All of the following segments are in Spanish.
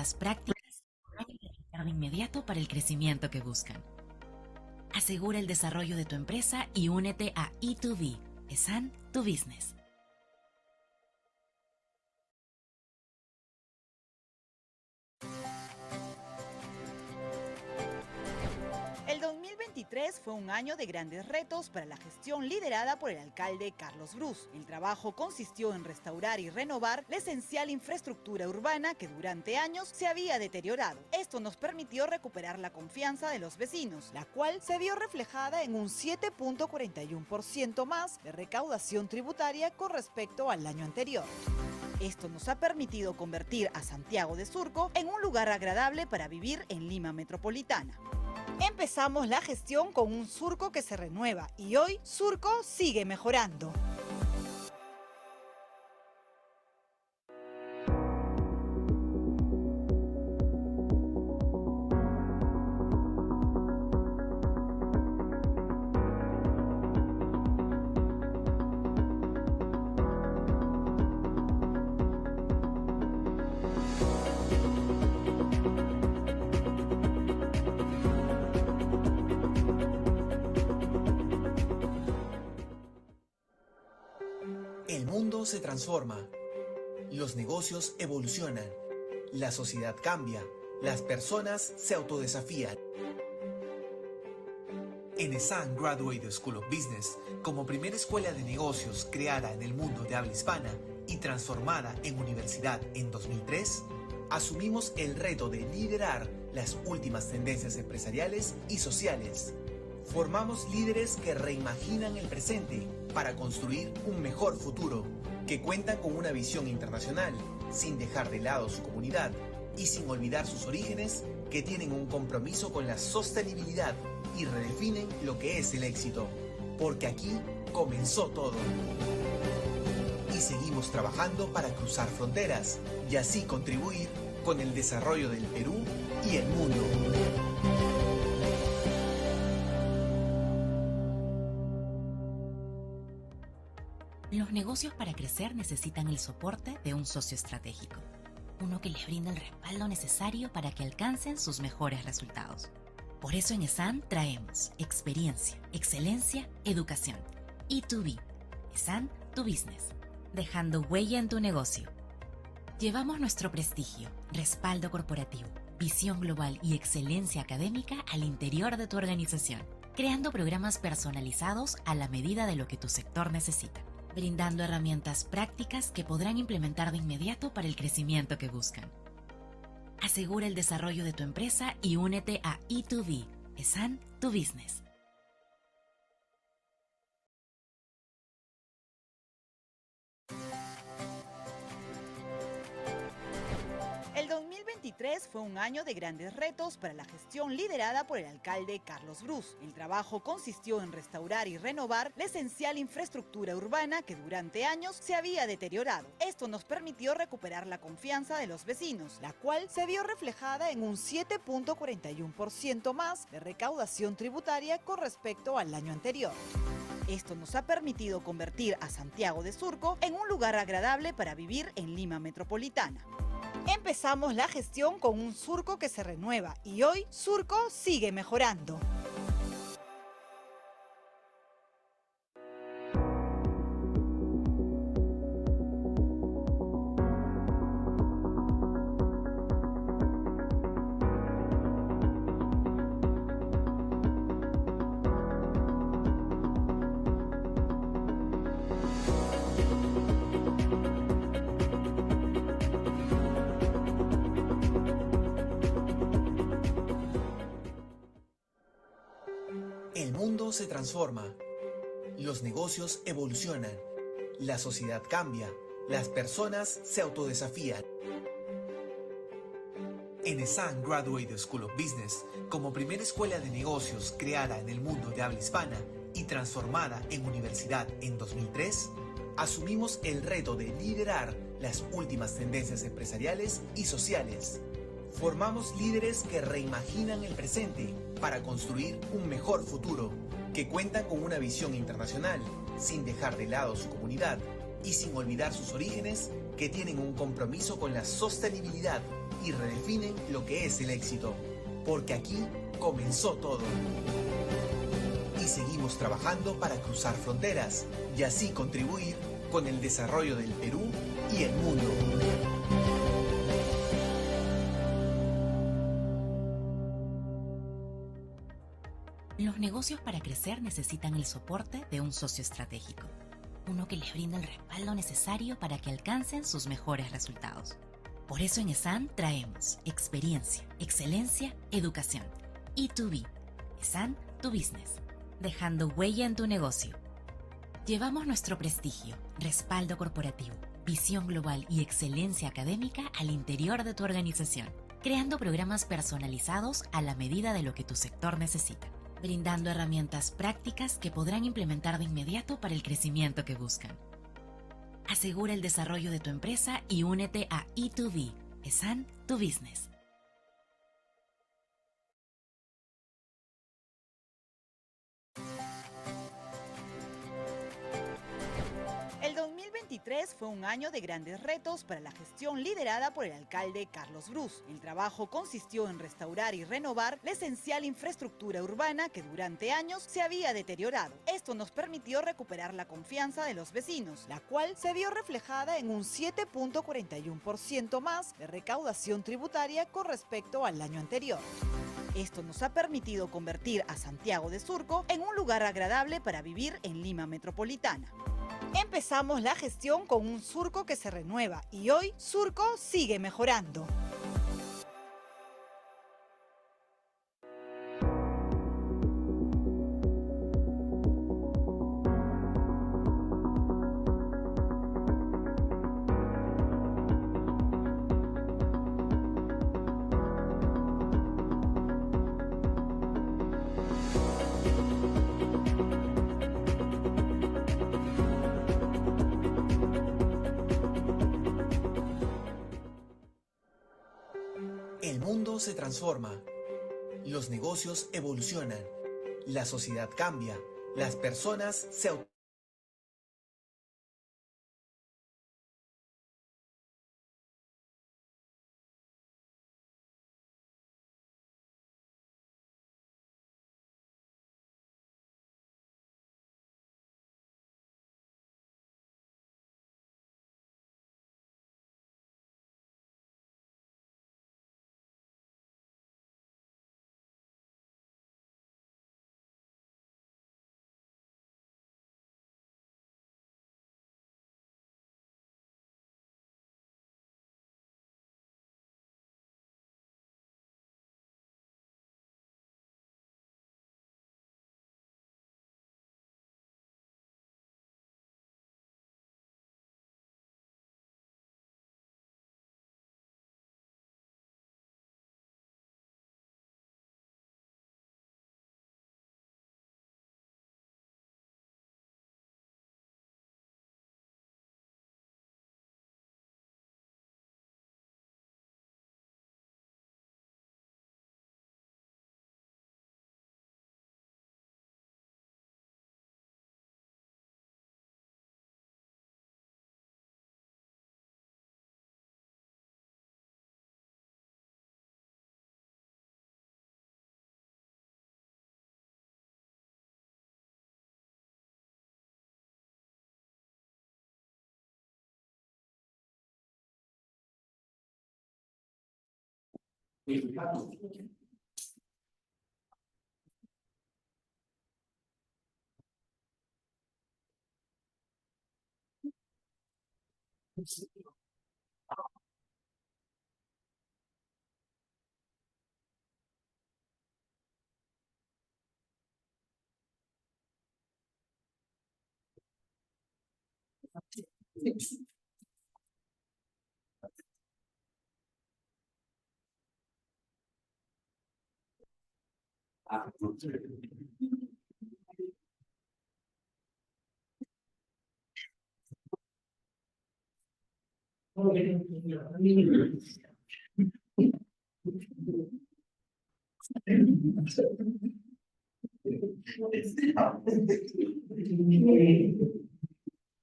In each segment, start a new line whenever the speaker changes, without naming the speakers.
herramientas prácticas que podrán implementar de inmediato para el crecimiento que buscan. Asegura el desarrollo de tu empresa y únete a E2B, ESAN, tu business.
El 2023 fue un año de grandes retos para la gestión liderada por el alcalde Carlos Brus. El trabajo consistió en restaurar y renovar la esencial infraestructura urbana que durante años se había deteriorado. Esto nos permitió recuperar la confianza de los vecinos, la cual se vio reflejada en un 7.41% más de recaudación tributaria con respecto al año anterior. Esto nos ha permitido convertir a Santiago de Surco en un lugar agradable para vivir en Lima Metropolitana. Empezamos la gestión con un Surco que se renueva y hoy Surco sigue mejorando.
El mundo se transforma, los negocios evolucionan, la sociedad cambia, las personas se autodesafían. En ESAN Graduate School of Business, como primera escuela de negocios creada en el mundo de habla hispana y transformada en universidad en 2003, asumimos el reto de liderar las últimas tendencias empresariales y sociales. Formamos líderes que reimaginan el presente para construir un mejor futuro, que cuentan con una visión internacional, sin dejar de lado su comunidad y sin olvidar sus orígenes, que tienen un compromiso con la sostenibilidad y redefinen lo que es el éxito, porque aquí comenzó todo. Y seguimos trabajando para cruzar fronteras y así contribuir con el desarrollo del Perú y el mundo.
Los negocios para crecer necesitan el soporte de un socio estratégico, uno que les brinda el respaldo necesario para que alcancen sus mejores resultados. Por eso en ESAN traemos experiencia, excelencia, educación. E2B, ESAN, tu business, dejando huella en tu negocio. Llevamos nuestro prestigio, respaldo corporativo, visión global y excelencia académica al interior de tu organización, creando programas personalizados a la medida de lo que tu sector necesita, brindando herramientas prácticas que podrán implementar de inmediato para el crecimiento que buscan. Asegura el desarrollo de tu empresa y únete a E2B, ESAN, tu business.
El 2023 fue un año de grandes retos para la gestión liderada por el alcalde Carlos Brus. El trabajo consistió en restaurar y renovar la esencial infraestructura urbana que durante años se había deteriorado. Esto nos permitió recuperar la confianza de los vecinos, la cual se vio reflejada en un 7.41% más de recaudación tributaria con respecto al año anterior. Esto nos ha permitido convertir a Santiago de Surco en un lugar agradable para vivir en Lima Metropolitana. Empezamos la gestión con un Surco que se renueva y hoy Surco sigue mejorando.
El mundo se transforma, los negocios evolucionan, la sociedad cambia, las personas se autodesafían. En ESAN Graduate School of Business, como primera escuela de negocios creada en el mundo de habla hispana y transformada en universidad en 2003, asumimos el reto de liderar las últimas tendencias empresariales y sociales. Formamos líderes que reimaginan el presente para construir un mejor futuro, que cuentan con una visión internacional, sin dejar de lado su comunidad y sin olvidar sus orígenes, que tienen un compromiso con la sostenibilidad y redefinen lo que es el éxito. Porque aquí comenzó todo. Y seguimos trabajando para cruzar fronteras y así contribuir con el desarrollo del Perú y el mundo.
Los negocios para crecer necesitan el soporte de un socio estratégico, uno que les brinda el respaldo necesario para que alcancen sus mejores resultados. Por eso en ESAN traemos experiencia, excelencia, educación. E2B, ESAN, tu business, dejando huella en tu negocio. Llevamos nuestro prestigio, respaldo corporativo, visión global y excelencia académica al interior de tu organización, creando programas personalizados a la medida de lo que tu sector necesita, brindando herramientas prácticas que podrán implementar de inmediato para el crecimiento que buscan. Asegura el desarrollo de tu empresa y únete a E2B, ESAN, tu business.
El 2023 fue un año de grandes retos para la gestión liderada por el alcalde Carlos Brus. El trabajo consistió en restaurar y renovar la esencial infraestructura urbana que durante años se había deteriorado. Esto nos permitió recuperar la confianza de los vecinos, la cual se vio reflejada en un 7.41% más de recaudación tributaria con respecto al año anterior. Esto nos ha permitido convertir a Santiago de Surco en un lugar agradable para vivir en Lima Metropolitana. Empezamos la gestión con un Surco que se renueva y hoy Surco sigue mejorando.
El mundo se transforma, los negocios evolucionan, la sociedad cambia, las personas se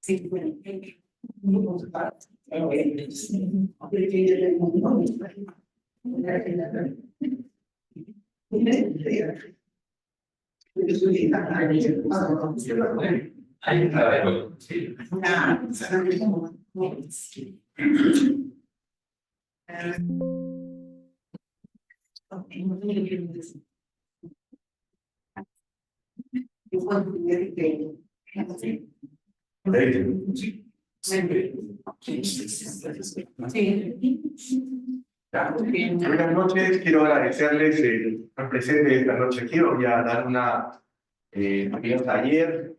Sí, bueno, Buenas noches, quiero agradecerles el presente de esta noche aquí. Voy a dar una pequeño taller,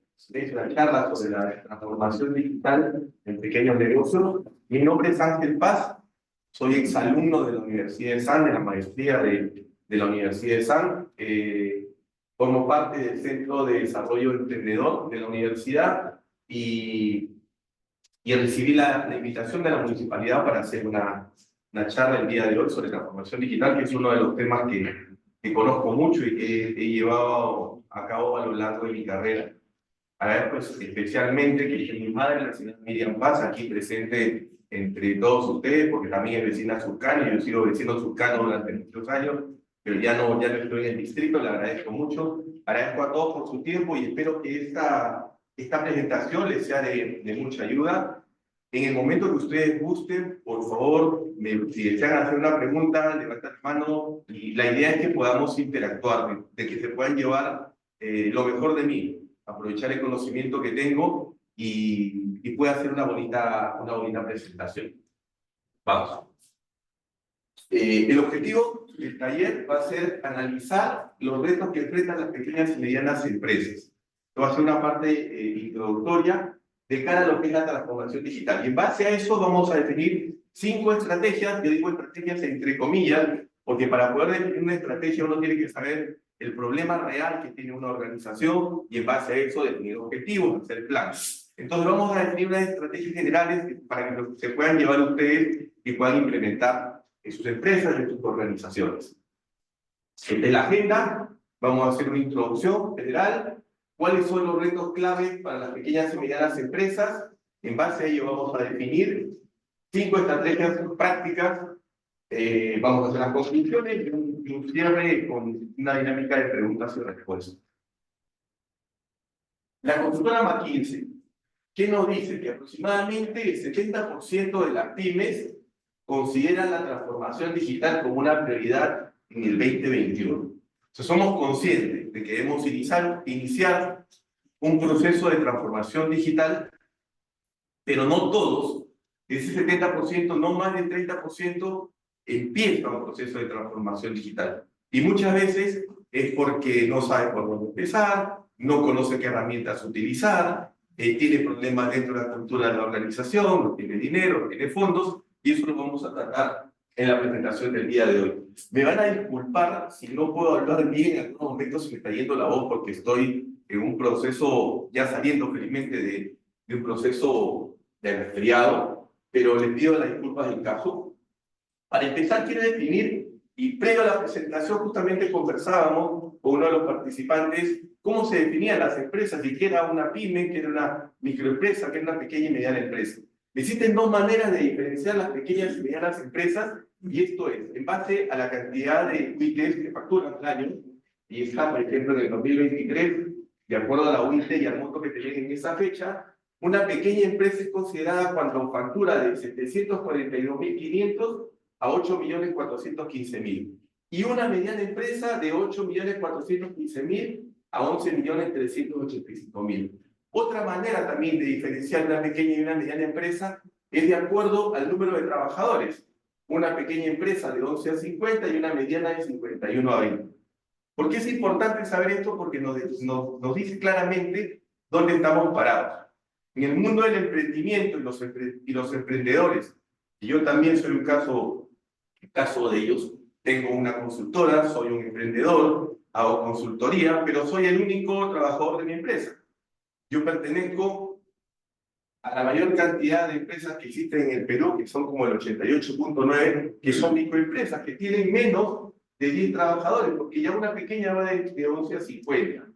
una charla sobre la transformación digital en pequeños negocios. Mi nombre es Ángel Paz, soy exalumno de la Universidad de San, de la maestría de la Universidad de San. Formo parte del Centro de Desarrollo Emprendedor de la universidad y recibí la invitación de la municipalidad para hacer una charla el día de hoy sobre transformación digital, que es uno de los temas que conozco mucho y que he llevado a cabo a lo largo de mi carrera. A ver, pues especialmente que mi madre, la señora Miriam Paz, aquí presente entre todos ustedes, porque también es vecina surcana, y yo he sido vecino surcano durante muchos años, pero ya no estoy en el distrito, le agradezco mucho. Agradezco a todos por su tiempo y espero que esta presentación les sea de mucha ayuda. En el momento que ustedes gusten, por favor, si desean hacer una pregunta, levanten la mano, y la idea es que podamos interactuar, de que se puedan llevar lo mejor de mí, aprovechar el conocimiento que tengo y pueda hacer una bonita presentación. Vamos. El objetivo del taller va a ser analizar los retos que enfrentan las pequeñas y medianas empresas. Esto va a ser una parte introductoria de cara a lo que es la transformación digital. Y en base a eso vamos a definir 5 estrategias, yo digo estrategias entre comillas, porque para poder definir una estrategia uno tiene que saber el problema real que tiene una organización y en base a eso definir objetivos, hacer planes. Entonces vamos a definir unas estrategias generales para que se puedan llevar ustedes y puedan implementar en sus empresas y en sus organizaciones. De la agenda vamos a hacer una introducción general. ¿Cuáles son los retos clave para las pequeñas y medianas empresas? En base a ello vamos a definir 5 estrategias prácticas. Vamos a hacer las conclusiones y un cierre con una dinámica de preguntas y respuestas. La consultora McKinsey, ¿qué nos dice? Que aproximadamente el 70% de las pymes consideran la transformación digital como una prioridad en el 2021. Entonces, somos conscientes de que debemos iniciar un proceso de transformación digital, pero no todos, ese 70%, no más del 30%, empieza un proceso de transformación digital. Y muchas veces es porque no sabe por dónde empezar, no conoce qué herramientas utilizar, tiene problemas dentro de la cultura de la organización, no tiene dinero, no tiene fondos, y eso lo vamos a tratar en la presentación del día de hoy. Me van a disculpar si no puedo hablar bien, en algunos momentos se me está yendo la voz porque estoy en un proceso, ya saliendo felizmente de un proceso de resfriado, pero les pido las disculpas del caso. Para empezar, quiero definir, y previo a la presentación justamente conversábamos con uno de los participantes, cómo se definían las empresas, y qué era una pyme, qué era una microempresa, qué era una pequeña y mediana empresa. Existen 2 maneras de diferenciar las pequeñas y medianas empresas, y esto es, en base a la cantidad de UITs que facturan al año, y está, por ejemplo, en el 2023, de acuerdo a la UIT y al monto que tenían en esa fecha, una pequeña empresa es considerada cuando factura de 742.500 a 8.415.000, y una mediana empresa de 8.415.000 a 11.385.000. Otra manera también de diferenciar una pequeña y una mediana empresa es de acuerdo al número de trabajadores. Una pequeña empresa de 11 a 50 y una mediana de 51 a 20. ¿Por qué es importante saber esto? Porque nos dice claramente dónde estamos parados. En el mundo del emprendimiento y los emprendedores, y yo también soy un caso de ellos, tengo una consultora, soy un emprendedor, hago consultoría, pero soy el único trabajador de mi empresa. Yo pertenezco a la mayor cantidad de empresas que existen en el Perú, que son como el 88.9, que son microempresas, que tienen menos de 10 trabajadores, porque ya una pequeña va de 11 a 50.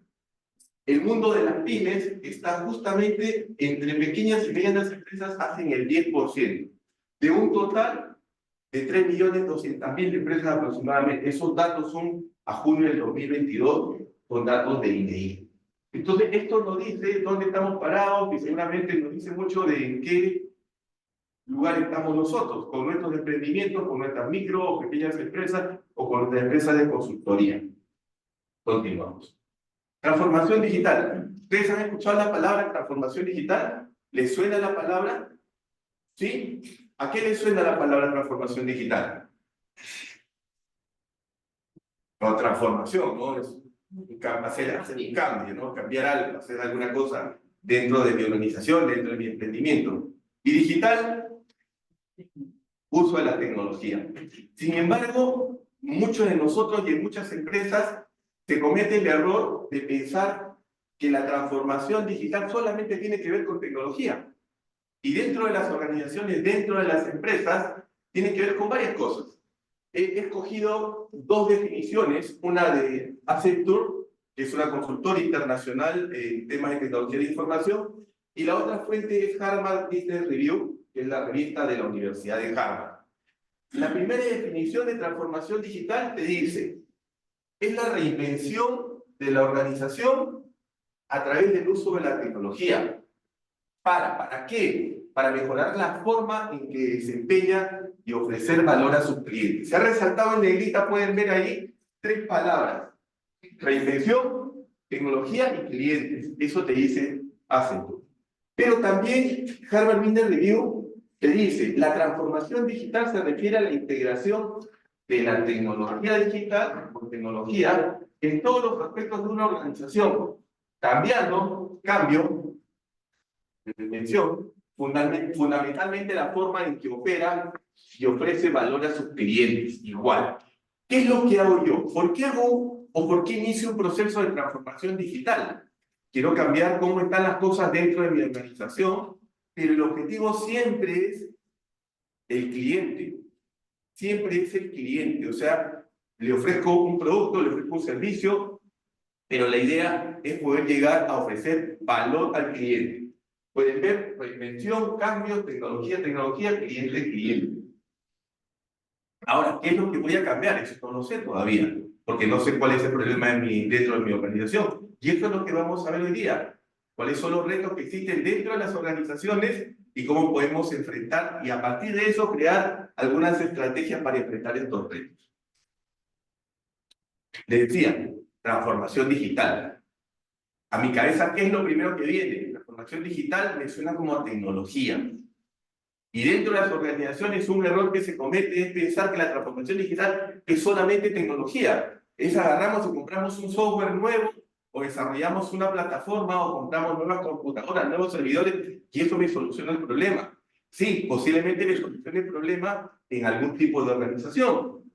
El mundo de las pymes está justamente entre pequeñas y medianas empresas, hacen el 10%. de un total de 3.200.000 empresas aproximadamente. Esos datos son a junio del 2022, con datos de INEI. Entonces, esto nos dice dónde estamos parados y seguramente nos dice mucho de en qué lugar estamos nosotros, con nuestros emprendimientos, con nuestras micro o pequeñas empresas o con nuestras empresas de consultoría. Continuamos. Transformación digital. ¿Ustedes han escuchado la palabra transformación digital? ¿Les suena la palabra? ¿Sí? ¿A qué les suena la palabra transformación digital? No, transformación, ¿no? Es hacer un cambio, ¿no? Cambiar algo, hacer alguna cosa dentro de mi organización, dentro de mi emprendimiento. Y digital, uso de la tecnología. Sin embargo, muchos de nosotros y en muchas empresas se comete el error de pensar que la transformación digital solamente tiene que ver con tecnología. Y dentro de las organizaciones, dentro de las empresas, tiene que ver con varias cosas. He escogido dos definiciones, una de Accenture, que es una consultora internacional en temas de tecnología de información, y la otra fuente es Harvard Business Review, que es la revista de la Universidad de Harvard. La primera definición de transformación digital te dice, es la reinvención de la organización a través del uso de la tecnología. ¿Para qué? Para mejorar la forma en que desempeña y ofrecer valor a sus clientes. Se ha resaltado en negrita, pueden ver ahí, 3 palabras. Reinvención, tecnología y clientes. Eso te dice Accenture. Pero también Harvard Business Review te dice, la transformación digital se refiere a la integración de la tecnología digital con tecnología en todos los aspectos de una organización. Cambio, mención, fundamentalmente la forma en que opera y ofrece valor a sus clientes. Igual. ¿Qué es lo que hago yo? ¿Por qué hago o por qué inicio un proceso de transformación digital? Quiero cambiar cómo están las cosas dentro de mi organización, pero el objetivo siempre es el cliente. Siempre es el cliente. O sea, le ofrezco un producto, le ofrezco un servicio, pero la idea es poder llegar a ofrecer valor al cliente. Pueden ver reinvención, cambio, tecnología, cliente. Ahora, ¿qué es lo que voy a cambiar? Eso no lo sé todavía, porque no sé cuál es el problema dentro de mi organización. Y eso es lo que vamos a ver hoy día. ¿Cuáles son los retos que existen dentro de las organizaciones y cómo podemos enfrentar y a partir de eso crear algunas estrategias para enfrentar estos retos? Les decía, transformación digital. A mi cabeza, ¿qué es lo primero que viene? Transformación digital me suena como a tecnología. Y dentro de las organizaciones un error que se comete es pensar que la transformación digital es solamente tecnología. Es agarramos y compramos un software nuevo o desarrollamos una plataforma o compramos nuevas computadoras, nuevos servidores y eso me soluciona el problema. Sí, posiblemente me solucione el problema en algún tipo de organización.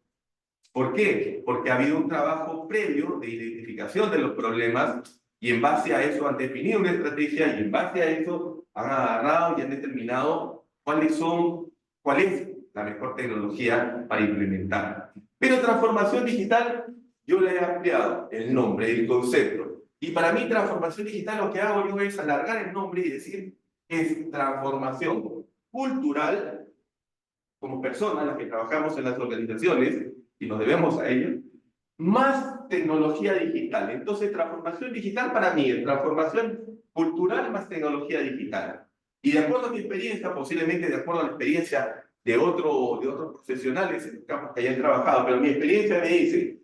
¿Por qué? Porque ha habido un trabajo previo de identificación de los problemas y en base a eso han definido una estrategia y en base a eso han agarrado y han determinado cuál es la mejor tecnología para implementar. Pero transformación digital, yo le he ampliado el nombre, el concepto. Y para mí transformación digital lo que hago yo es alargar el nombre y decir es transformación cultural, como personas las que trabajamos en las organizaciones y nos debemos a ello, más tecnología digital. Entonces, transformación digital para mí es transformación cultural más tecnología digital. Y de acuerdo a mi experiencia, posiblemente de acuerdo a la experiencia de otros profesionales en los campos que hayan trabajado, pero mi experiencia me dice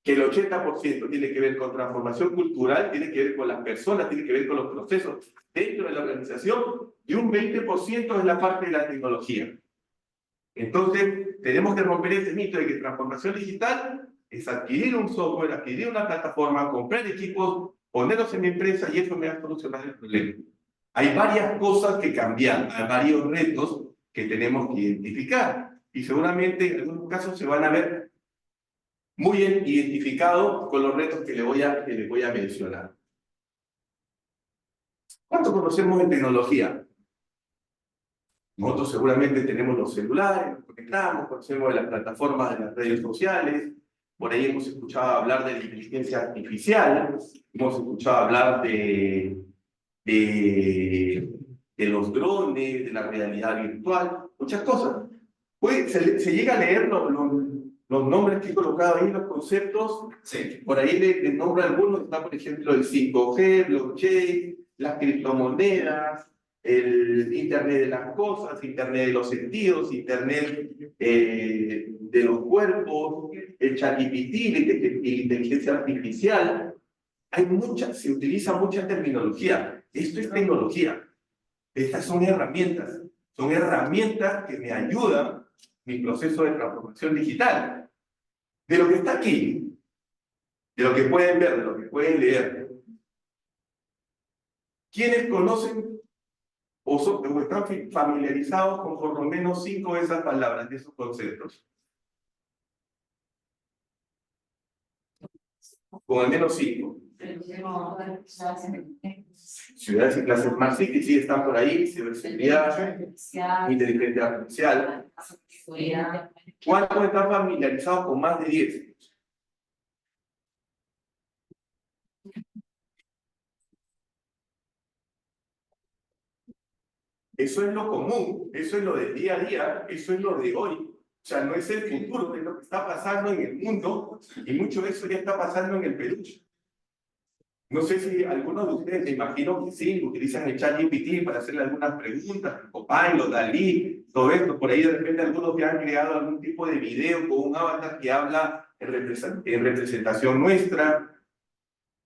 que el 80% tiene que ver con transformación cultural, tiene que ver con las personas, tiene que ver con los procesos dentro de la organización y un 20% es la parte de la tecnología. Entonces, tenemos que romper ese mito de que transformación digital es adquirir un software, adquirir una plataforma, comprar equipos, ponerlos en mi empresa y eso me va a solucionar el problema. Hay varias cosas que cambiar, hay varios retos que tenemos que identificar y seguramente en algunos casos se van a ver muy bien identificados con los retos que les voy a mencionar. ¿Cuánto conocemos de tecnología? Nosotros seguramente tenemos los celulares, nos conectamos, conocemos de las plataformas de las redes sociales, por ahí hemos escuchado hablar de la inteligencia artificial, hemos escuchado hablar de los drones, de la realidad virtual. muchas cosas. Se llega a leer los nombres que he colocado ahí, los conceptos, sí. Por ahí les nombro algunos, está por ejemplo el 5G, blockchain, las criptomonedas, el Internet de las cosas, Internet de los sentidos, Internet de los cuerpos, el ChatGPT, la inteligencia artificial. Se utiliza mucha terminología. Esto es tecnología. Estas son herramientas que me ayudan en mi proceso de transformación digital. De lo que está aquí, de lo que pueden ver, de lo que pueden leer. ¿Quiénes conocen o están familiarizados con por lo menos 5 de esas palabras, de esos conceptos? Con al menos 5. Ciudades y clases Smart City, sí, están por ahí, ciberseguridad, inteligencia artificial. ¿Cuántos están familiarizados con más de 10? Eso es lo común, eso es lo del día a día, eso es lo de hoy. O sea, no es el futuro, es lo que está pasando en el mundo, y mucho de eso ya está pasando en el Perú. No sé si algunos de ustedes, me imagino que sí, utilizan el ChatGPT para hacerle algunas preguntas, Copilot, Dalí, todo esto. Por ahí de repente algunos ya han creado algún tipo de video con un avatar que habla en representación nuestra.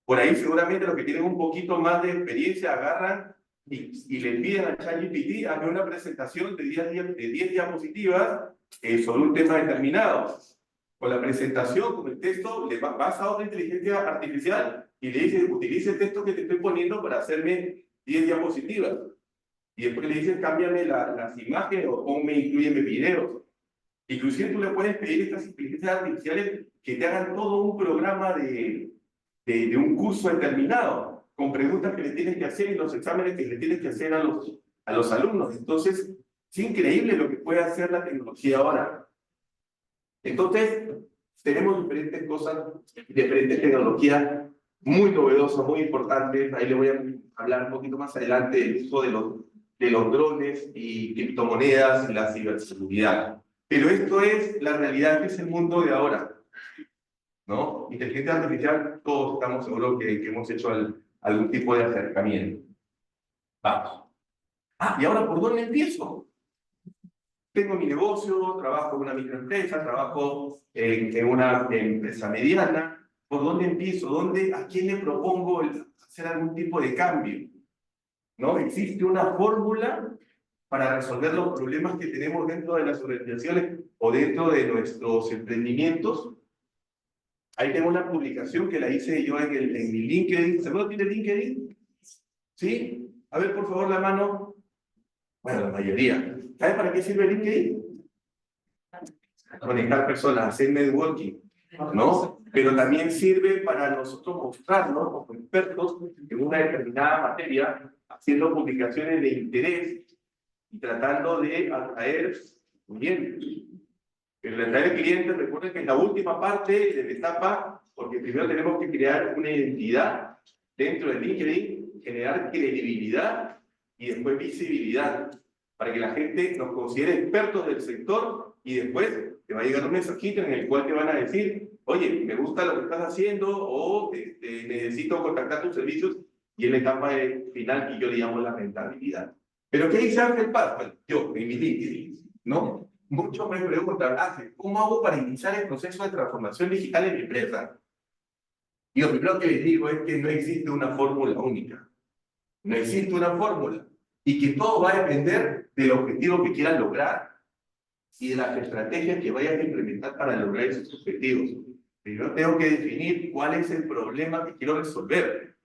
Por ahí seguramente los que tienen un poquito más de experiencia agarran y le piden a ChatGPT hacer una presentación de 10 diapositivas sobre un tema determinado. Con la presentación, con el texto, le vas a otra inteligencia artificial y le dices, utilice el texto que te estoy poniendo para hacerme 10 diapositivas. Y después le dices, cámbiame las imágenes o inclúyeme videos. Inclusive tú le puedes pedir a estas inteligencias artificiales que te hagan todo un programa de un curso determinado, con preguntas que le tienes que hacer y los exámenes que le tienes que hacer a los alumnos. Entonces, es increíble lo que puede hacer la tecnología ahora. Entonces, tenemos diferentes cosas, diferentes tecnologías muy novedosas, muy importantes. Ahí le voy a hablar un poquito más adelante del uso de los drones y criptomonedas y la ciberseguridad. Pero esto es la realidad, que es el mundo de ahora, ¿no? Inteligencia artificial, todos estamos seguros que hemos hecho algún tipo de acercamiento. Vamos. ¿Y ahora por dónde empiezo? Tengo mi negocio, trabajo en una microempresa, trabajo en una empresa mediana. ¿Por dónde empiezo? ¿A quién le propongo hacer algún tipo de cambio? ¿No? ¿Existe una fórmula para resolver los problemas que tenemos dentro de las organizaciones o dentro de nuestros emprendimientos? Ahí tengo una publicación que la hice yo en mi LinkedIn. ¿Seguro tiene LinkedIn? ¿Sí? A ver, por favor, la mano. Bueno, la mayoría. ¿Sabe para qué sirve LinkedIn? Conectar personas, hacer networking, ¿no? Pero también sirve para nosotros mostrarnos como expertos en una determinada materia, haciendo publicaciones de interés y tratando de atraer clientes. El atraer clientes, recuerden que es la última parte de la etapa, porque primero tenemos que crear una identidad dentro de LinkedIn, generar credibilidad y después visibilidad, para que la gente nos considere expertos del sector y después te va a llegar un mensajito en el cual te van a decir, oye, me gusta lo que estás haciendo o necesito contactar tus servicios, y es la etapa final que yo le llamo la rentabilidad. Pero ¿qué dice Ángel Paz? Bueno, yo, en mi LinkedIn, ¿no? Muchos me preguntan, Ángel, ¿cómo hago para iniciar el proceso de transformación digital en mi empresa? Y lo primero que les digo es que no existe una fórmula única. No existe una fórmula. Y que todo va a depender del objetivo que quieran lograr y de las estrategias que vayan a implementar para lograr esos objetivos. Primero tengo que definir cuál es el problema que quiero resolver.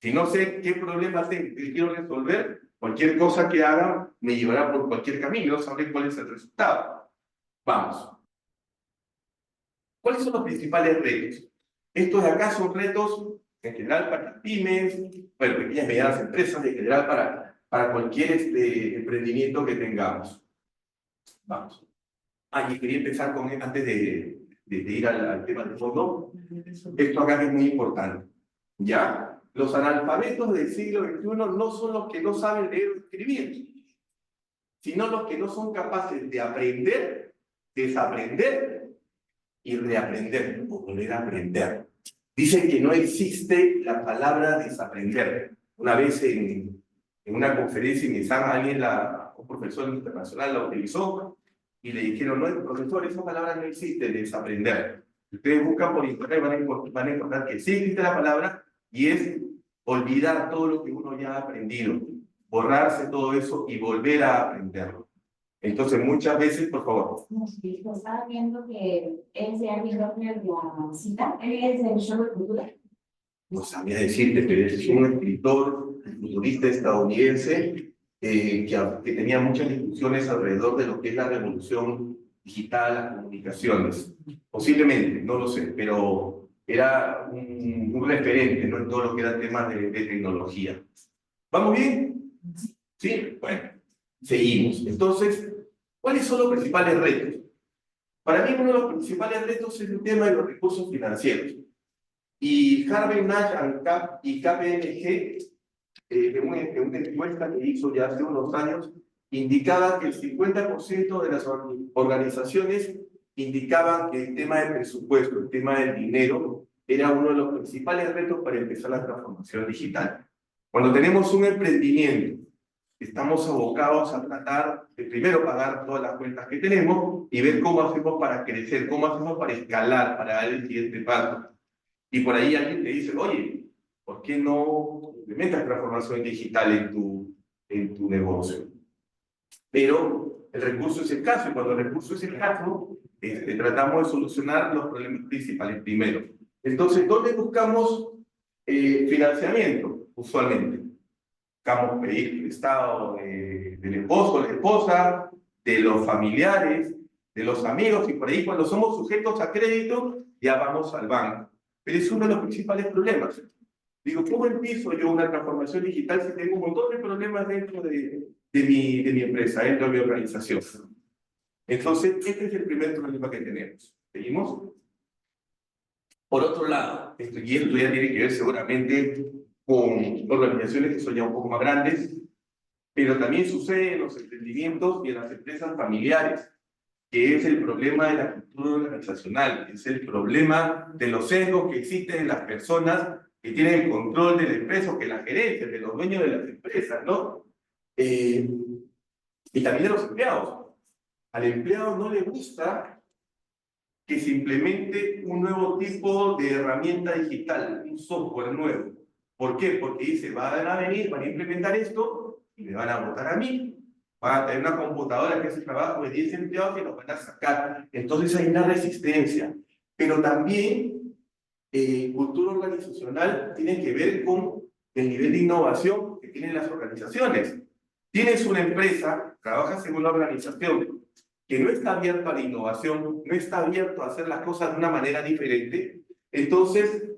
Si no sé qué problema quiero resolver, cualquier cosa que haga me llevará por cualquier camino, no sabré cuál es el resultado. Vamos. ¿Cuáles son los principales retos? Estos de acá son retos en general para pymes, bueno, pequeñas y medianas empresas, en general para cualquier emprendimiento que tengamos. Vamos. Y quería empezar con, antes de ir al tema de fondo, esto acá es muy importante. ¿Ya? Los analfabetos del siglo XXI no son los que no saben leer o escribir. sino los que no son capaces de aprender, desaprender y reaprender o volver a aprender. Dicen que no existe la palabra desaprender. Una vez en una conferencia en ISAM, un profesor internacional la utilizó y le dijeron, no, profesor, esa palabra no existe, desaprender. Ustedes buscan por internet, van a encontrar que sí existe la palabra y es olvidar todo lo que uno ya ha aprendido, borrarse todo eso y volver a aprenderlo. Entonces, muchas veces, por favor.
Sí, estaba viendo que él se ha visto la cita, él es del show de cultura.
No sabía decirte, pero es un escritor, futurista estadounidense, que tenía muchas discusiones alrededor de lo que es la revolución digital, las comunicaciones. Posiblemente, no lo sé, pero era un referente, ¿no?, en todo lo que era temas de tecnología. ¿Vamos bien? Sí, bueno, seguimos. Entonces, ¿cuáles son los principales retos? Para mí uno de los principales retos es el tema de los recursos financieros. Y Harvey Nash y KPMG, en una encuesta que hizo ya hace unos años, indicaba que el 50% de las organizaciones indicaban que el tema del presupuesto, el tema del dinero, era uno de los principales retos para empezar la transformación digital. Cuando tenemos un emprendimiento, estamos abocados a tratar de primero pagar todas las cuentas que tenemos y ver cómo hacemos para crecer, cómo hacemos para escalar, para dar el siguiente paso. Y por ahí alguien te dice, oye, ¿por qué no implementas transformación digital en tu negocio? Pero el recurso es escaso, y cuando el recurso es escaso, tratamos de solucionar los problemas principales primero. Entonces, ¿dónde buscamos financiamiento? Usualmente. Buscamos pedir prestado del esposo, la esposa, de los familiares, de los amigos, y por ahí cuando somos sujetos a crédito, ya vamos al banco. Pero es uno de los principales problemas. Digo, ¿cómo empiezo yo una transformación digital si tengo un montón de problemas dentro de mi empresa, dentro de mi organización? Entonces, este es el primer problema que tenemos. ¿Seguimos? Por otro lado, y esto ya tiene que ver seguramente con organizaciones que son ya un poco más grandes, pero también sucede en los emprendimientos y en las empresas familiares, que es el problema de la cultura organizacional, es el problema de los sesgos que existen en las personas que tienen el control de la empresa, o que la gerencia, de los dueños de las empresas, ¿no? Y también de los empleados. Al empleado no le gusta que se implemente un nuevo tipo de herramienta digital, un software nuevo. ¿Por qué? Porque dice, van a venir, van a implementar esto y me van a votar a mí. Van a tener una computadora que hace trabajo de 10 empleados y nos van a sacar. Entonces hay una resistencia. Pero también cultura organizacional tiene que ver con el nivel de innovación que tienen las organizaciones. Tienes una empresa, trabajas en una organización que no está abierto a la innovación, no está abierto a hacer las cosas de una manera diferente, entonces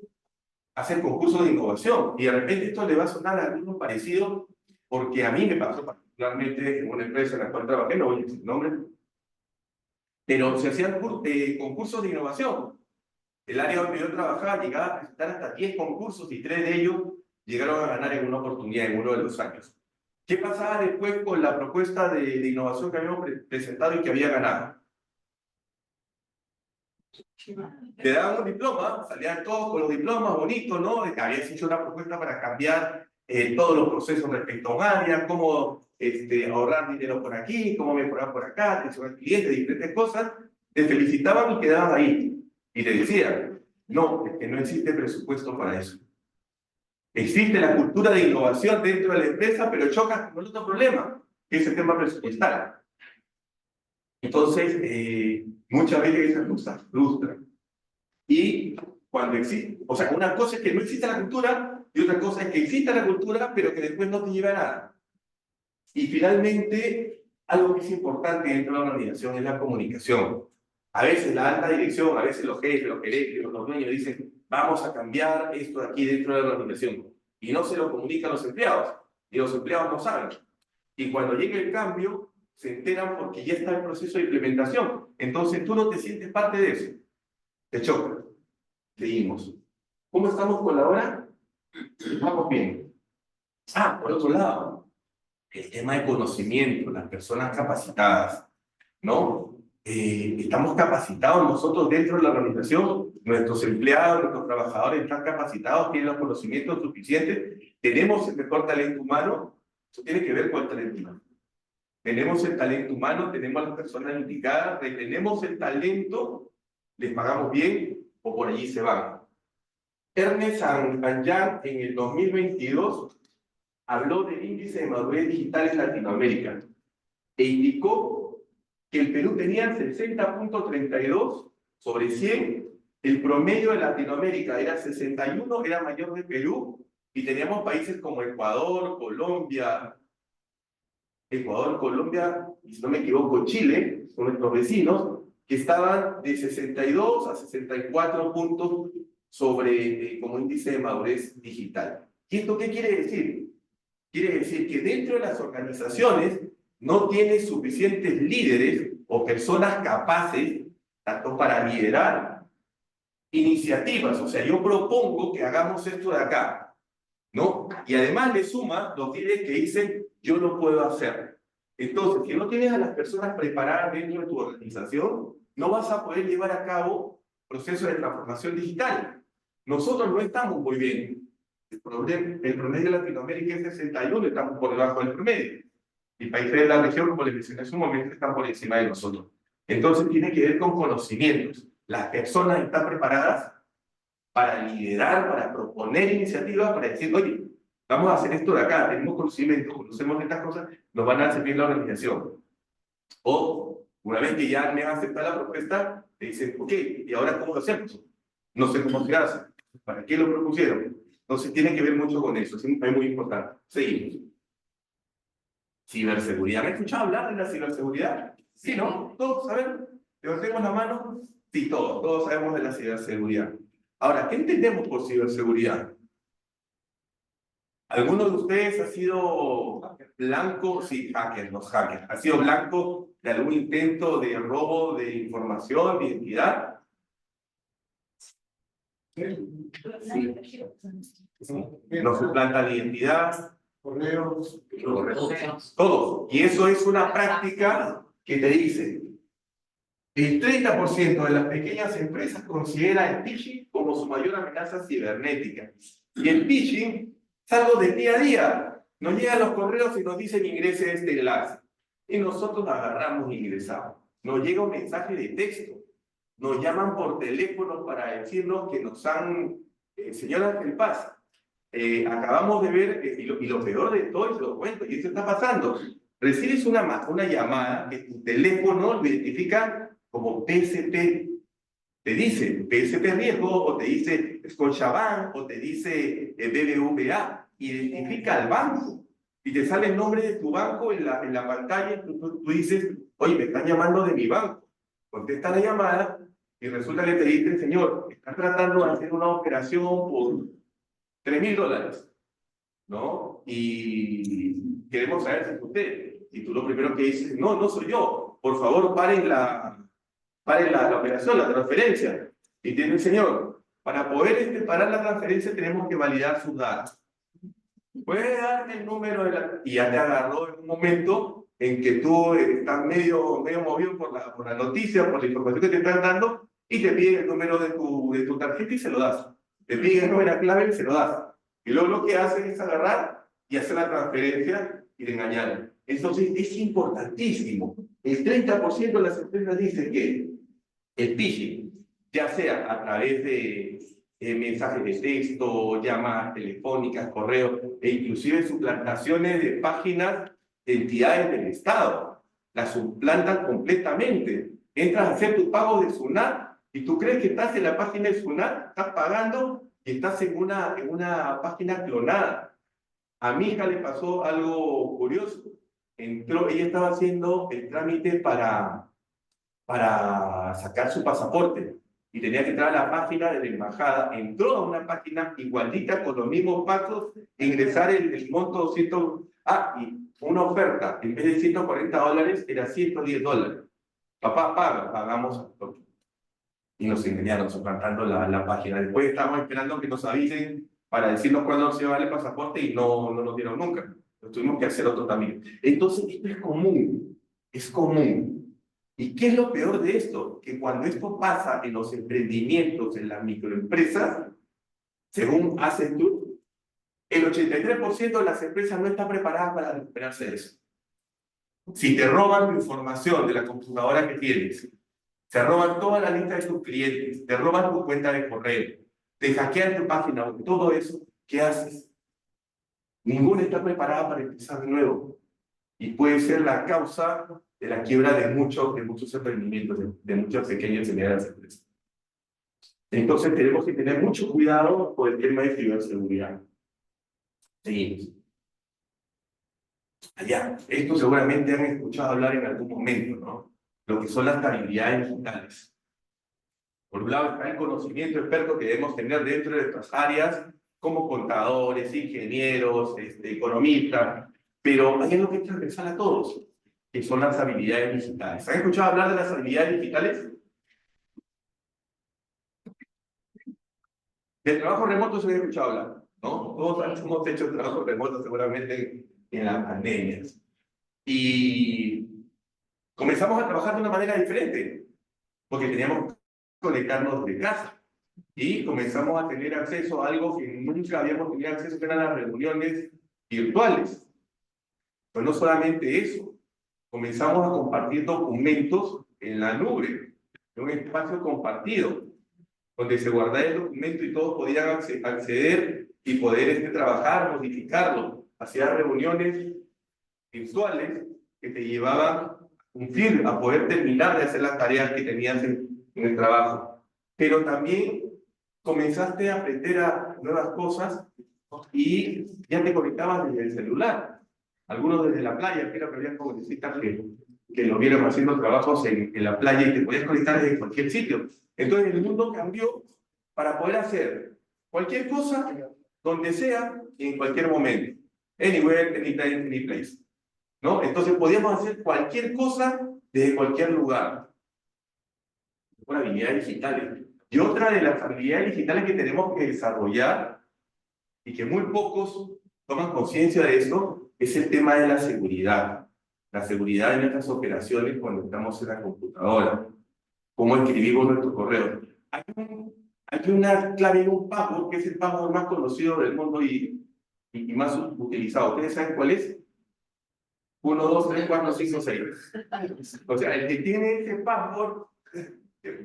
hacer concursos de innovación. Y de repente esto le va a sonar a alguno parecido, porque a mí me pasó particularmente en una empresa en la cual trabajé, no voy a decir el nombre, pero se hacían concursos de innovación. El área donde yo trabajaba llegaba a presentar hasta 10 concursos y 3 de ellos llegaron a ganar en una oportunidad en uno de los años. ¿Qué pasaba después con la propuesta de innovación que habíamos presentado y que había ganado? Te daban un diploma, salían todos con los diplomas bonitos, ¿no? Habías hecho una propuesta para cambiar todos los procesos respecto a un área, cómo ahorrar dinero por aquí, cómo mejorar por acá, atención al cliente, diferentes cosas. Te felicitaban y quedaban ahí. Y te decían, no, es que no existe presupuesto para eso. Existe la cultura de innovación dentro de la empresa, pero chocas con otro problema, que es el tema presupuestario. Entonces, muchas veces esas cosas frustran. Y cuando existe, o sea, una cosa es que no existe la cultura, y otra cosa es que existe la cultura, pero que después no te lleva a nada. Y finalmente, algo que es importante dentro de la organización es la comunicación. A veces la alta dirección, a veces los jefes, los gerentes, los dueños dicen, vamos a cambiar esto de aquí dentro de la organización. Y no se lo comunican a los empleados. Y los empleados no saben. Y cuando llegue el cambio, se enteran porque ya está el proceso de implementación. Entonces tú no te sientes parte de eso. Te choca. Seguimos. ¿Cómo estamos con la hora? Vamos bien. Por otro lado, el tema de conocimiento, las personas capacitadas, ¿no? Estamos capacitados nosotros dentro de la organización, nuestros empleados, nuestros trabajadores están capacitados, tienen los conocimientos suficientes, tenemos el mejor talento humano, eso tiene que ver con el talento humano. Tenemos el talento humano, tenemos las personas indicadas, retenemos el talento, les pagamos bien o por allí se van. Ernest Young en el 2022 habló del índice de madurez digital en Latinoamérica e indicó que el Perú tenía 60.32 sobre 100, el promedio de Latinoamérica era 61, era mayor de Perú, y teníamos países como Ecuador, Colombia, y si no me equivoco, Chile, son nuestros vecinos, que estaban de 62 a 64 puntos sobre como índice de madurez digital. ¿Y esto qué quiere decir? Quiere decir que dentro de las organizaciones no tiene suficientes líderes o personas capaces, tanto para liderar iniciativas. O sea, yo propongo que hagamos esto de acá, ¿no? Y además le suma los líderes que dicen, yo lo puedo hacer. Entonces, si no tienes a las personas preparadas dentro de tu organización, no vas a poder llevar a cabo procesos de transformación digital. Nosotros no estamos muy bien. El promedio de Latinoamérica es 61, estamos por debajo del promedio. Y países de la región, como les mencioné hace un momento, están por encima de nosotros. Entonces, tiene que ver con conocimientos. Las personas están preparadas para liderar, para proponer iniciativas, para decir, oye, vamos a hacer esto de acá, tenemos conocimientos, conocemos estas cosas, nos van a servir la organización. O, una vez que ya me han aceptado la propuesta, te dicen, ok, ¿y ahora cómo lo hacemos? No sé cómo se hace. ¿Para qué lo propusieron? Entonces, tiene que ver mucho con eso, es muy importante. Seguimos. Ciberseguridad. ¿Me han escuchado hablar de la ciberseguridad? Sí, ¿no? ¿Todos saben? ¿Levantemos la mano? Sí, todos sabemos de la ciberseguridad. Ahora, ¿qué entendemos por ciberseguridad? ¿Alguno de ustedes ha sido blanco? Sí, los hackers. ¿Ha sido blanco de algún intento de robo de información, de identidad? Sí. Nos suplanta la identidad. Correos. Todo. Y eso es una práctica que te dice, el 30% de las pequeñas empresas considera el phishing como su mayor amenaza cibernética. Y el phishing es algo de día a día. Nos llegan los correos y nos dicen ingrese este enlace. Y nosotros agarramos e ingresamos. Nos llega un mensaje de texto. Nos llaman por teléfono para decirnos que nos han... señora Ángel Paz, acabamos de ver, y lo peor de todo, y se lo cuento, y esto está pasando. Recibes una llamada que tu teléfono lo identifica como PSP. Te dice PSP Riesgo, o te dice Scotiabank, o te dice BBVA. Identifica al banco. Y te sale el nombre de tu banco en la pantalla. Tú dices, oye, me están llamando de mi banco. Contesta la llamada y resulta que te dicen, señor, están tratando de hacer una operación por $3,000, ¿no? Y queremos saber si es usted. Y tú lo primero que dices, no soy yo. Por favor, paren la operación, la transferencia. Y tiene el señor, para poder parar la transferencia tenemos que validar sus datos. Puede darte el número de la... Y ya te agarró en un momento en que tú estás medio movido por la noticia, por la información que te están dando, y te piden el número de tu tarjeta y se lo das. Te piden el número clave y se lo das. Y luego lo que hacen es agarrar y hacer la transferencia y de engañar. Entonces es importantísimo. El 30% de las empresas dicen que el phishing, ya sea a través de mensajes de texto, llamadas telefónicas, correos, e inclusive suplantaciones de páginas de entidades del Estado, las suplantan completamente. Entras a hacer tu pago de SUNAT y tú crees que estás en la página de SUNAT, estás pagando y estás en una página clonada. A mi hija le pasó algo curioso. Ella estaba haciendo el trámite para sacar su pasaporte y tenía que entrar a la página de la embajada. Entró a una página igualita con los mismos pasos, ingresar el monto 200. Y una oferta, en vez de $140 era $110. Papá, pagamos. Y nos engañaron suplantando la página. Después estábamos esperando que nos avisen para decirnos cuándo se va el pasaporte y no nos dieron nunca. Lo tuvimos que hacer otro también. Entonces, esto es común, es común. ¿Y qué es lo peor de esto? Que cuando esto pasa en los emprendimientos, en las microempresas, según Accenture, el 83% de las empresas no está preparada para recuperarse de eso. Si te roban tu información de la computadora que tienes, se roban toda la lista de tus clientes, te roban tu cuenta de correo, te hackean tu página web, todo eso, ¿qué haces? Ninguna está preparada para empezar de nuevo. Y puede ser la causa de la quiebra de muchos emprendimientos, de muchas pequeñas y medianas empresas. Entonces tenemos que tener mucho cuidado con el tema de ciberseguridad. Seguimos. Allá, esto seguramente han escuchado hablar en algún momento, ¿no? Lo que son las habilidades digitales. Por un lado está el conocimiento experto que debemos tener dentro de nuestras áreas, como contadores, ingenieros, economistas, pero hay algo que es transversal a todos, que son las habilidades digitales. ¿Han escuchado hablar de las habilidades digitales? Del trabajo remoto se han escuchado hablar, ¿no? Todos hemos hecho trabajo remoto seguramente en la pandemia. Y comenzamos a trabajar de una manera diferente, porque teníamos que conectarnos de casa. Y comenzamos a tener acceso a algo que nunca habíamos tenido acceso, que eran las reuniones virtuales. Pero no solamente eso, comenzamos a compartir documentos en la nube, en un espacio compartido, donde se guardaba el documento y todos podían acceder y poder trabajar, modificarlo. Hacía reuniones virtuales que te llevaban a cumplir, a poder terminar de hacer las tareas que tenías en el trabajo. Pero también comenzaste a aprender a nuevas cosas y ya te conectabas desde el celular. Algunos desde la playa, creo que había jovencitas que lo vieron haciendo trabajos en la playa y te podías conectar desde cualquier sitio. Entonces el mundo cambió para poder hacer cualquier cosa, donde sea, en cualquier momento. Anywhere, anytime, any place. ¿No? Entonces podíamos hacer cualquier cosa desde cualquier lugar. Con habilidades digitales. Y otra de las habilidades digitales que tenemos que desarrollar, y que muy pocos toman conciencia de esto, es el tema de la seguridad. La seguridad de nuestras operaciones cuando estamos en la computadora. Cómo escribimos nuestros correos. Hay una clave en un password, que es el password más conocido del mundo y más utilizado. ¿Ustedes saben cuál es? 1, 2, 3, 4, 5, 6. O sea, el que tiene ese password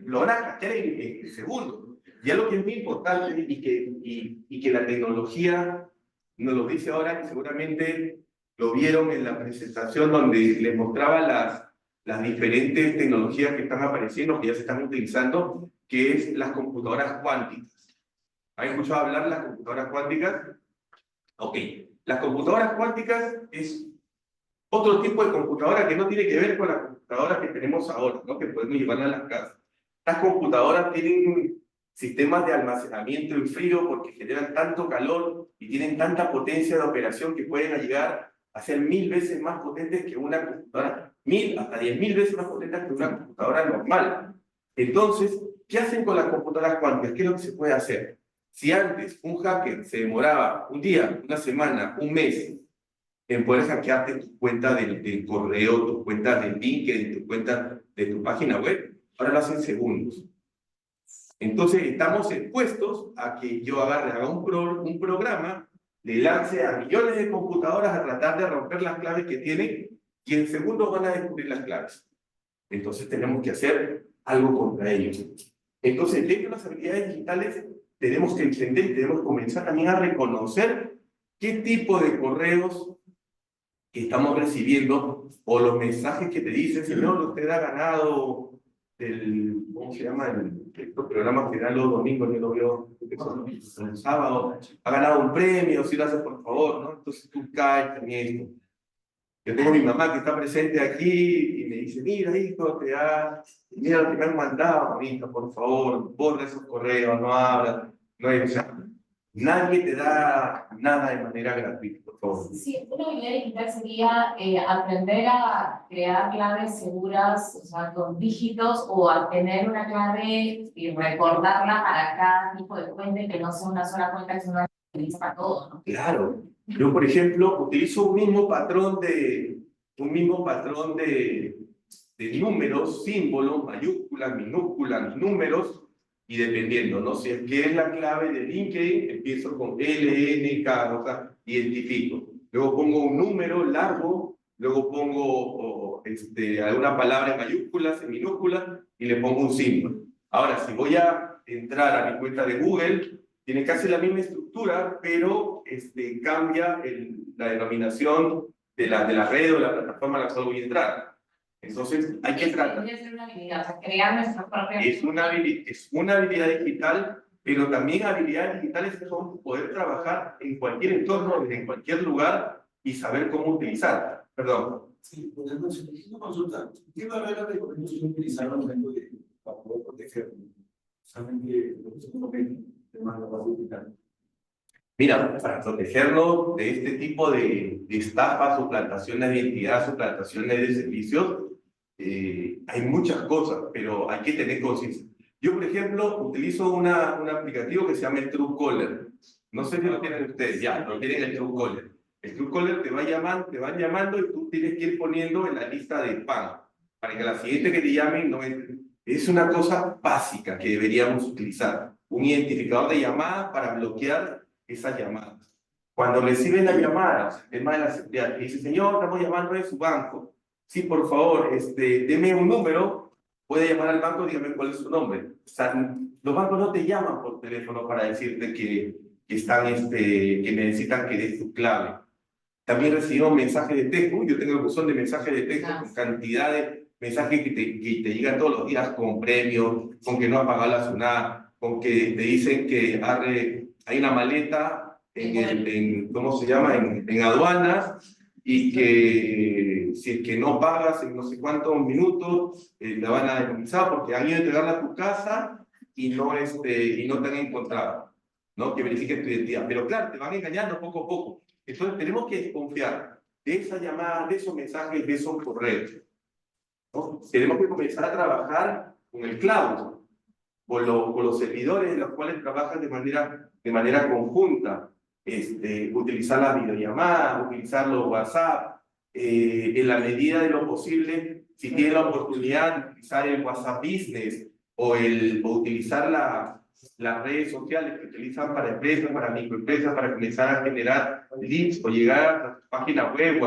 lo van a hackear en segundos. Y algo que es muy importante y que la tecnología nos lo dice ahora, que seguramente lo vieron en la presentación donde les mostraba las diferentes tecnologías que están apareciendo, que ya se están utilizando, que es las computadoras cuánticas. ¿Han escuchado hablar de las computadoras cuánticas? Ok. Las computadoras cuánticas es otro tipo de computadora que no tiene que ver con las computadoras que tenemos ahora, ¿no? Que podemos llevarlas a las casas. Estas computadoras tienen sistemas de almacenamiento en frío porque generan tanto calor y tienen tanta potencia de operación que pueden llegar a ser 1000 veces más potentes que una computadora, 1000 hasta 10.000 veces más potentes que una computadora normal. Entonces, ¿qué hacen con las computadoras cuánticas? ¿Qué es lo que se puede hacer? Si antes un hacker se demoraba un día, una semana, un mes en poder hackearte tu cuenta de correo, tu cuenta de LinkedIn, tu cuenta de tu página web, ahora lo hacen segundos. Entonces estamos expuestos a que yo haga un programa, le lance a millones de computadoras a tratar de romper las claves que tienen y en segundos van a descubrir las claves. Entonces tenemos que hacer algo contra ellos. Entonces, dentro de las habilidades digitales tenemos que entender y tenemos que comenzar también a reconocer qué tipo de correos que estamos recibiendo o los mensajes que te dicen, señor, usted ha ganado ¿cómo se llama? Estos programas que dan los domingos, yo lo veo el sábado, ha ganado un premio, si lo hace por favor, ¿no? Entonces tú caes en esto. Yo tengo a mi mamá que está presente aquí y me dice, mira hijo, mira lo que me han mandado, mamita, por favor, borra esos correos, no habla, no hay, o sea, nadie te da nada de manera gratuita, por favor.
Sí, una habilidad digital sería aprender a crear claves seguras, o sea, con dígitos, o a tener una clave y recordarla para cada tipo de fuente, que no sea una sola cuenta, sino utiliza para todo, ¿no?
Claro. Yo, por ejemplo, utilizo un mismo patrón de números, símbolos, mayúsculas, minúsculas, números, y dependiendo, ¿no? Si es que es la clave de LinkedIn, empiezo con L, N, K, o sea, identifico. Luego pongo un número largo, luego pongo alguna palabra en mayúsculas, en minúsculas, y le pongo un símbolo. Ahora, si voy a entrar a mi cuenta de Google, tiene casi la misma estructura, pero cambia la denominación de la red o la plataforma a la cual voy a entrar. Entonces, hay que tratar.
Es una habilidad, o sea, crear nuestra propia...
Es una habilidad digital, pero también habilidades digitales que son poder trabajar en cualquier entorno, en cualquier lugar y saber cómo utilizar. Perdón.
Sí, buenas noches. Una consulta. ¿Qué barrera de comunicación utilizar al momento de para poder protegernos? Solamente lo que se conoce de manera digital.
Mira, para protegernos de este tipo de estafas, suplantaciones de identidad, suplantaciones de servicios, hay muchas cosas, pero hay que tener conciencia. Yo, por ejemplo, utilizo un aplicativo que se llama el Truecaller. No sé si lo tienen ustedes, ya, lo tienen el Truecaller. El Truecaller te van llamando y tú tienes que ir poniendo en la lista de spam, para que la siguiente que te llamen no entre. Es una cosa básica que deberíamos utilizar. Un identificador de llamadas para bloquear esas llamadas. Cuando reciben la llamada, el tema de la seguridad, dice, señor, estamos llamando de su banco. Sí, por favor, deme un número, puede llamar al banco, dígame cuál es su nombre. O sea, los bancos no te llaman por teléfono para decirte que necesitan que des tu clave. También recibimos mensajes de texto. Yo tengo el buzón de mensajes de texto con cantidad de mensajes que te llegan todos los días con premios, con que no has pagado la SUNAT, con que te dicen que hay una maleta ¿cómo se llama? En aduanas, y que si es que no pagas en no sé cuántos minutos, la van a decomisar porque han ido a entregarla a tu casa y no te han encontrado, ¿no? Que verifiquen tu identidad. Pero claro, te van engañando poco a poco. Entonces tenemos que desconfiar de esas llamadas, de esos mensajes, de esos correos, ¿no? Tenemos que comenzar a trabajar con el cloud, con los servidores en los cuales trabajan de manera conjunta, utilizar las videollamadas, utilizar los WhatsApp, en la medida de lo posible, si tienen la oportunidad de utilizar el WhatsApp Business o utilizar las redes sociales que utilizan para empresas, para microempresas, para comenzar a generar leads o llegar a tu página web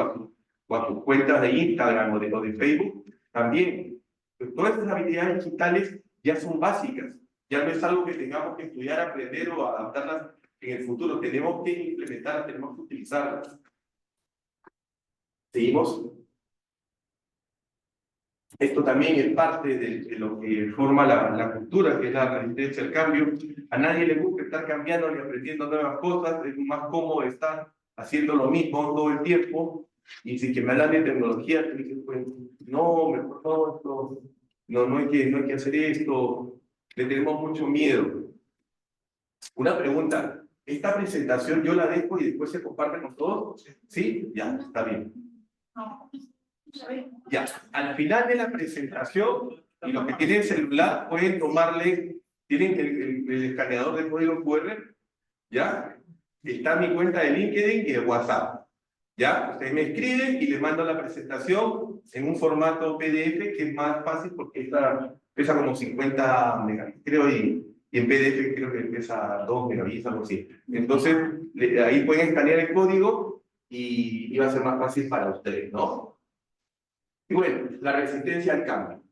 o a tus cuentas de Instagram o de Facebook, también. Pues todas esas habilidades digitales ya son básicas, ya no es algo que tengamos que estudiar, aprender o adaptarlas en el futuro, tenemos que implementarlas, tenemos que utilizarlas. ¿Seguimos? Esto también es parte de lo que forma la cultura, que es la resistencia al cambio. A nadie le gusta estar cambiando ni aprendiendo nuevas cosas, es más cómodo estar haciendo lo mismo todo el tiempo. Y si que me hablan de tecnología, te dicen, pues, no, mejor no hay que hacer esto, le tenemos mucho miedo. Una pregunta, ¿esta presentación yo la dejo y después se comparte con todos? ¿Sí? Ya, está bien. Ya, al final de la presentación, y los que tienen celular pueden tienen el escaneador de código QR, ¿ya? Está mi cuenta de LinkedIn y de WhatsApp, ¿ya? Ustedes me escriben y les mando la presentación en un formato PDF que es más fácil porque pesa como 50 megabits, creo, y en PDF creo que pesa 2 megabits, algo así. Entonces, ahí pueden escanear el código y va a ser más fácil para ustedes, ¿no? Y bueno, la resistencia al cambio.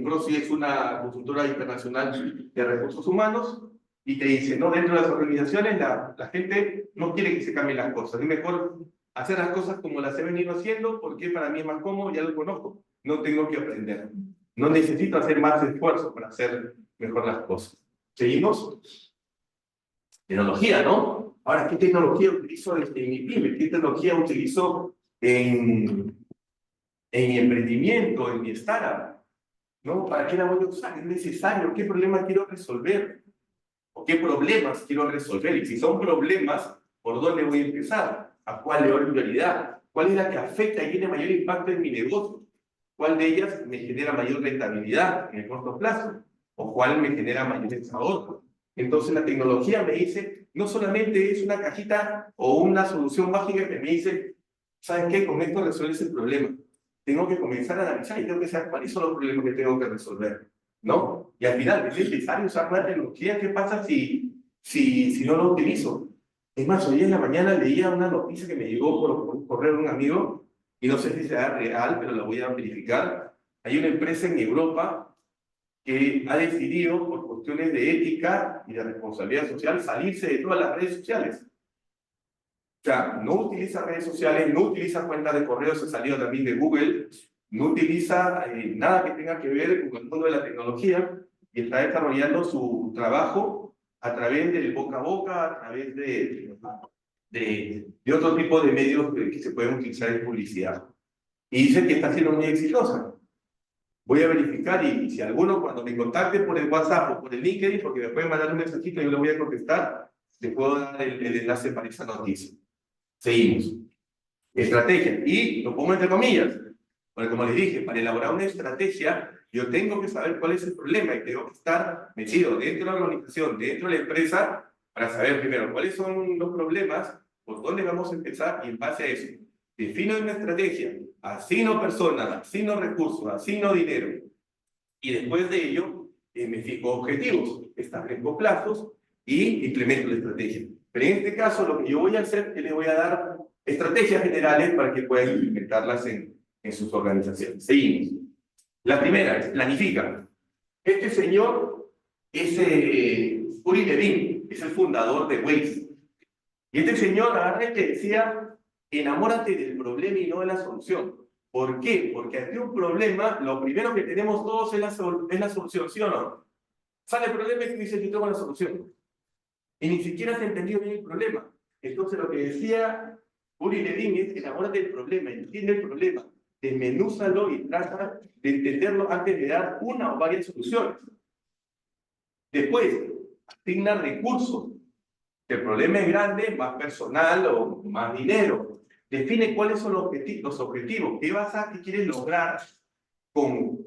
Prosi es una consultora internacional de recursos humanos y te dice, no, dentro de las organizaciones la gente no quiere que se cambien las cosas. Es mejor hacer las cosas como las he venido haciendo porque para mí es más cómodo, ya lo conozco. No tengo que aprender. No necesito hacer más esfuerzo para hacer mejor las cosas. ¿Seguimos? Tecnología, ¿no? Ahora, ¿qué tecnología utilizo en mi pyme? ¿Qué tecnología utilizo en mi emprendimiento, en mi startup? ¿No? ¿Para qué la voy a usar? ¿Es necesario? ¿Qué problema quiero resolver? ¿O qué problemas quiero resolver? Y si son problemas, ¿por dónde voy a empezar? ¿A cuál le doy prioridad? ¿Cuál es la que afecta y tiene mayor impacto en mi negocio? ¿Cuál de ellas me genera mayor rentabilidad en el corto plazo? ¿O cuál me genera mayores ahorros? Entonces la tecnología me dice, no solamente es una cajita o una solución mágica que me dice, ¿sabes qué? Con esto resuelves el problema. Tengo que comenzar a analizar y tengo que saber cuáles son los problemas que tengo que resolver, ¿no? Y al final, es necesario usar la tecnología. ¿Qué pasa si no lo utilizo? Es más, hoy en la mañana leía una noticia que me llegó por un correo de un amigo, y no sé si sea real, pero la voy a verificar. Hay una empresa en Europa que ha decidido, por cuestiones de ética y de responsabilidad social, salirse de todas las redes sociales. O sea, no utiliza redes sociales, no utiliza cuentas de correo, se salió también de Google, no utiliza nada que tenga que ver con el mundo de la tecnología, y está desarrollando su trabajo a través del boca a boca, a través de otro tipo de medios que se pueden utilizar en publicidad. Y dice que está siendo muy exitosa. Voy a verificar, y si alguno cuando me contacte por el WhatsApp o por el LinkedIn, porque me pueden mandar un mensajito y yo le voy a contestar, les puedo dar el enlace para esa noticia. Seguimos. Estrategia. Y lo pongo entre comillas, porque como les dije, para elaborar una estrategia, yo tengo que saber cuál es el problema y tengo que estar metido dentro de la organización, dentro de la empresa, para saber primero cuáles son los problemas, por dónde vamos a empezar, y en base a eso defino una estrategia, asigno personas, asigno recursos, asigno dinero, y después de ello me fijo objetivos, establezco plazos y implemento la estrategia. Pero en este caso lo que yo voy a hacer es les voy a dar estrategias generales para que puedan implementarlas en sus organizaciones. Seguimos. La primera es planifica. Este señor es Uri Levin, es el fundador de Waze. Y este señor agarré que decía, enamórate del problema y no de la solución. ¿Por qué? Porque ante un problema, lo primero que tenemos todos es la solución, ¿sí o no? Sale el problema y tú dices, yo tengo la solución. Y ni siquiera se entendió bien el problema. Entonces lo que decía Uri Levin es, enamórate del problema, entiende el problema, desmenúzalo y trata de entenderlo antes de dar una o varias soluciones. Después, asigna recursos. Si el problema es grande, más personal o más dinero. Define cuáles son los objetivos. ¿Qué quieres lograr con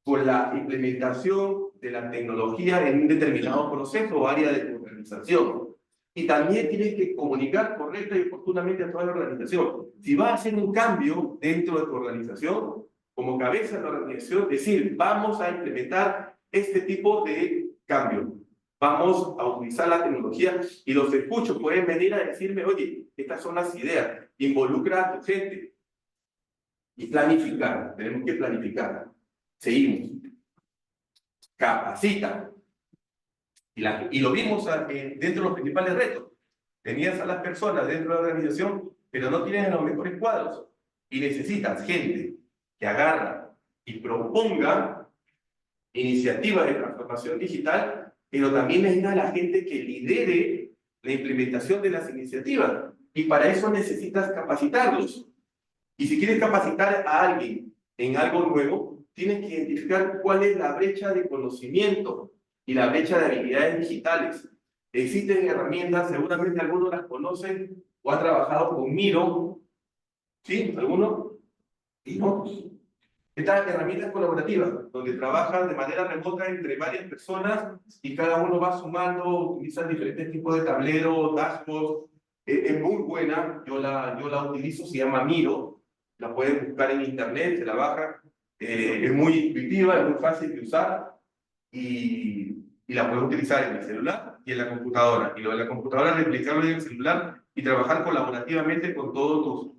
la implementación de la tecnología en un determinado proceso o área de tu organización? Y también tienes que comunicar correcta y oportunamente a toda la organización. Si vas a hacer un cambio dentro de tu organización, como cabeza de la organización, decir, vamos a implementar este tipo de cambio. Vamos a utilizar la tecnología, y los escucho, pueden venir a decirme, oye, estas son las ideas, involucra a tu gente. Y planificar, tenemos que planificar. Seguimos. Capacita. Y lo vimos dentro de los principales retos. Tenías a las personas dentro de la organización, pero no tienen los mejores cuadros. Y necesitas gente que agarra y proponga iniciativas de transformación digital, pero también necesitas a la gente que lidere la implementación de las iniciativas. Y para eso necesitas capacitarlos. Y si quieres capacitar a alguien en algo nuevo, tienes que identificar cuál es la brecha de conocimiento y la brecha de habilidades digitales. Existen herramientas, seguramente algunos las conocen o han trabajado con Miro. ¿Sí? ¿Alguno? ¿Y no? Estas herramientas colaborativas, donde trabajan de manera remota entre varias personas y cada uno va sumando, utilizan diferentes tipos de tableros, dashboards. Es muy buena, yo la utilizo, se llama Miro, la pueden buscar en internet, se la bajan. Es muy intuitiva, es muy fácil de usar, y la puedes utilizar en el celular y en la computadora. Y lo de la computadora, replicarlo en el celular y trabajar colaborativamente con todos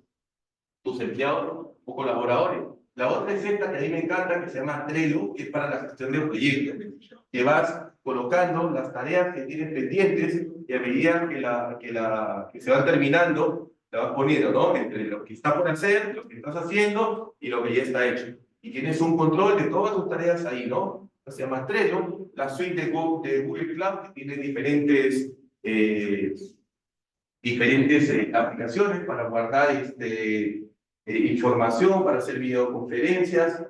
tus empleados o colaboradores. La otra es esta que a mí me encanta, que se llama Trello, que es para la gestión de proyectos, que vas colocando las tareas que tienes pendientes, y a medida que se van terminando, la vas poniendo, ¿no? Entre lo que está por hacer, lo que estás haciendo y lo que ya está hecho. Y tienes un control de todas tus tareas ahí, ¿no? Se llama Trello, la suite de Google Cloud, que tiene diferentes aplicaciones para guardar información, para hacer videoconferencias,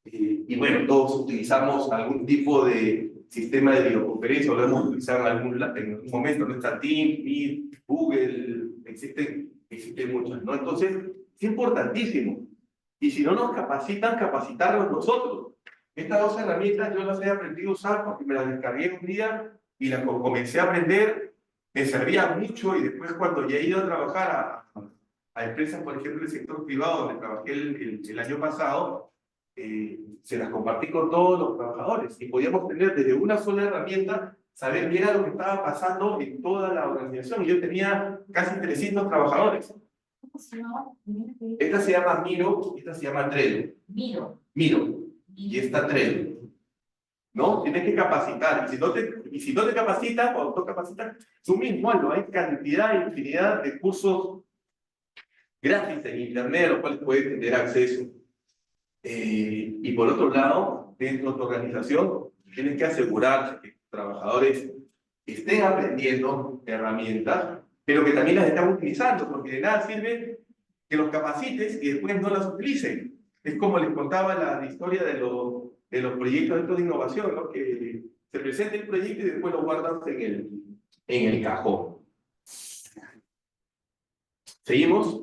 y bueno, todos utilizamos algún tipo de sistema de videoconferencia, o lo hemos utilizado en algún momento, no está Teams, Meet, Google, existen muchas, ¿no? Entonces, es importantísimo, y si no nos capacitan, capacitarnos nosotros. Estas dos herramientas yo las he aprendido a usar porque me las descargué un día y la comencé a aprender, me servía mucho y después cuando ya he ido a trabajar a empresas, por ejemplo, del sector privado, donde trabajé el año pasado, se las compartí con todos los trabajadores y podíamos tener desde una sola herramienta, saber qué era lo que estaba pasando en toda la organización. Y yo tenía casi 300 trabajadores.
¿Cómo se llama?
Esta se llama Miro, esta se llama Trello.
Miro.
Miro, y esta Trello. ¿No? Tienes que capacitar. Y si no te capacitas, cuando tú capacitas, tú mismo, ¿no? Hay cantidad, infinidad de cursos gratis en internet a los cuales puedes tener acceso. Y por otro lado, dentro de tu organización, tienes que asegurarte que tus trabajadores estén aprendiendo herramientas, pero que también las están utilizando, porque de nada sirve que los capacites y después no las utilicen. Es como les contaba la historia de los proyectos de innovación, ¿no? Que se presenta el proyecto y después lo guardan en el cajón. Seguimos.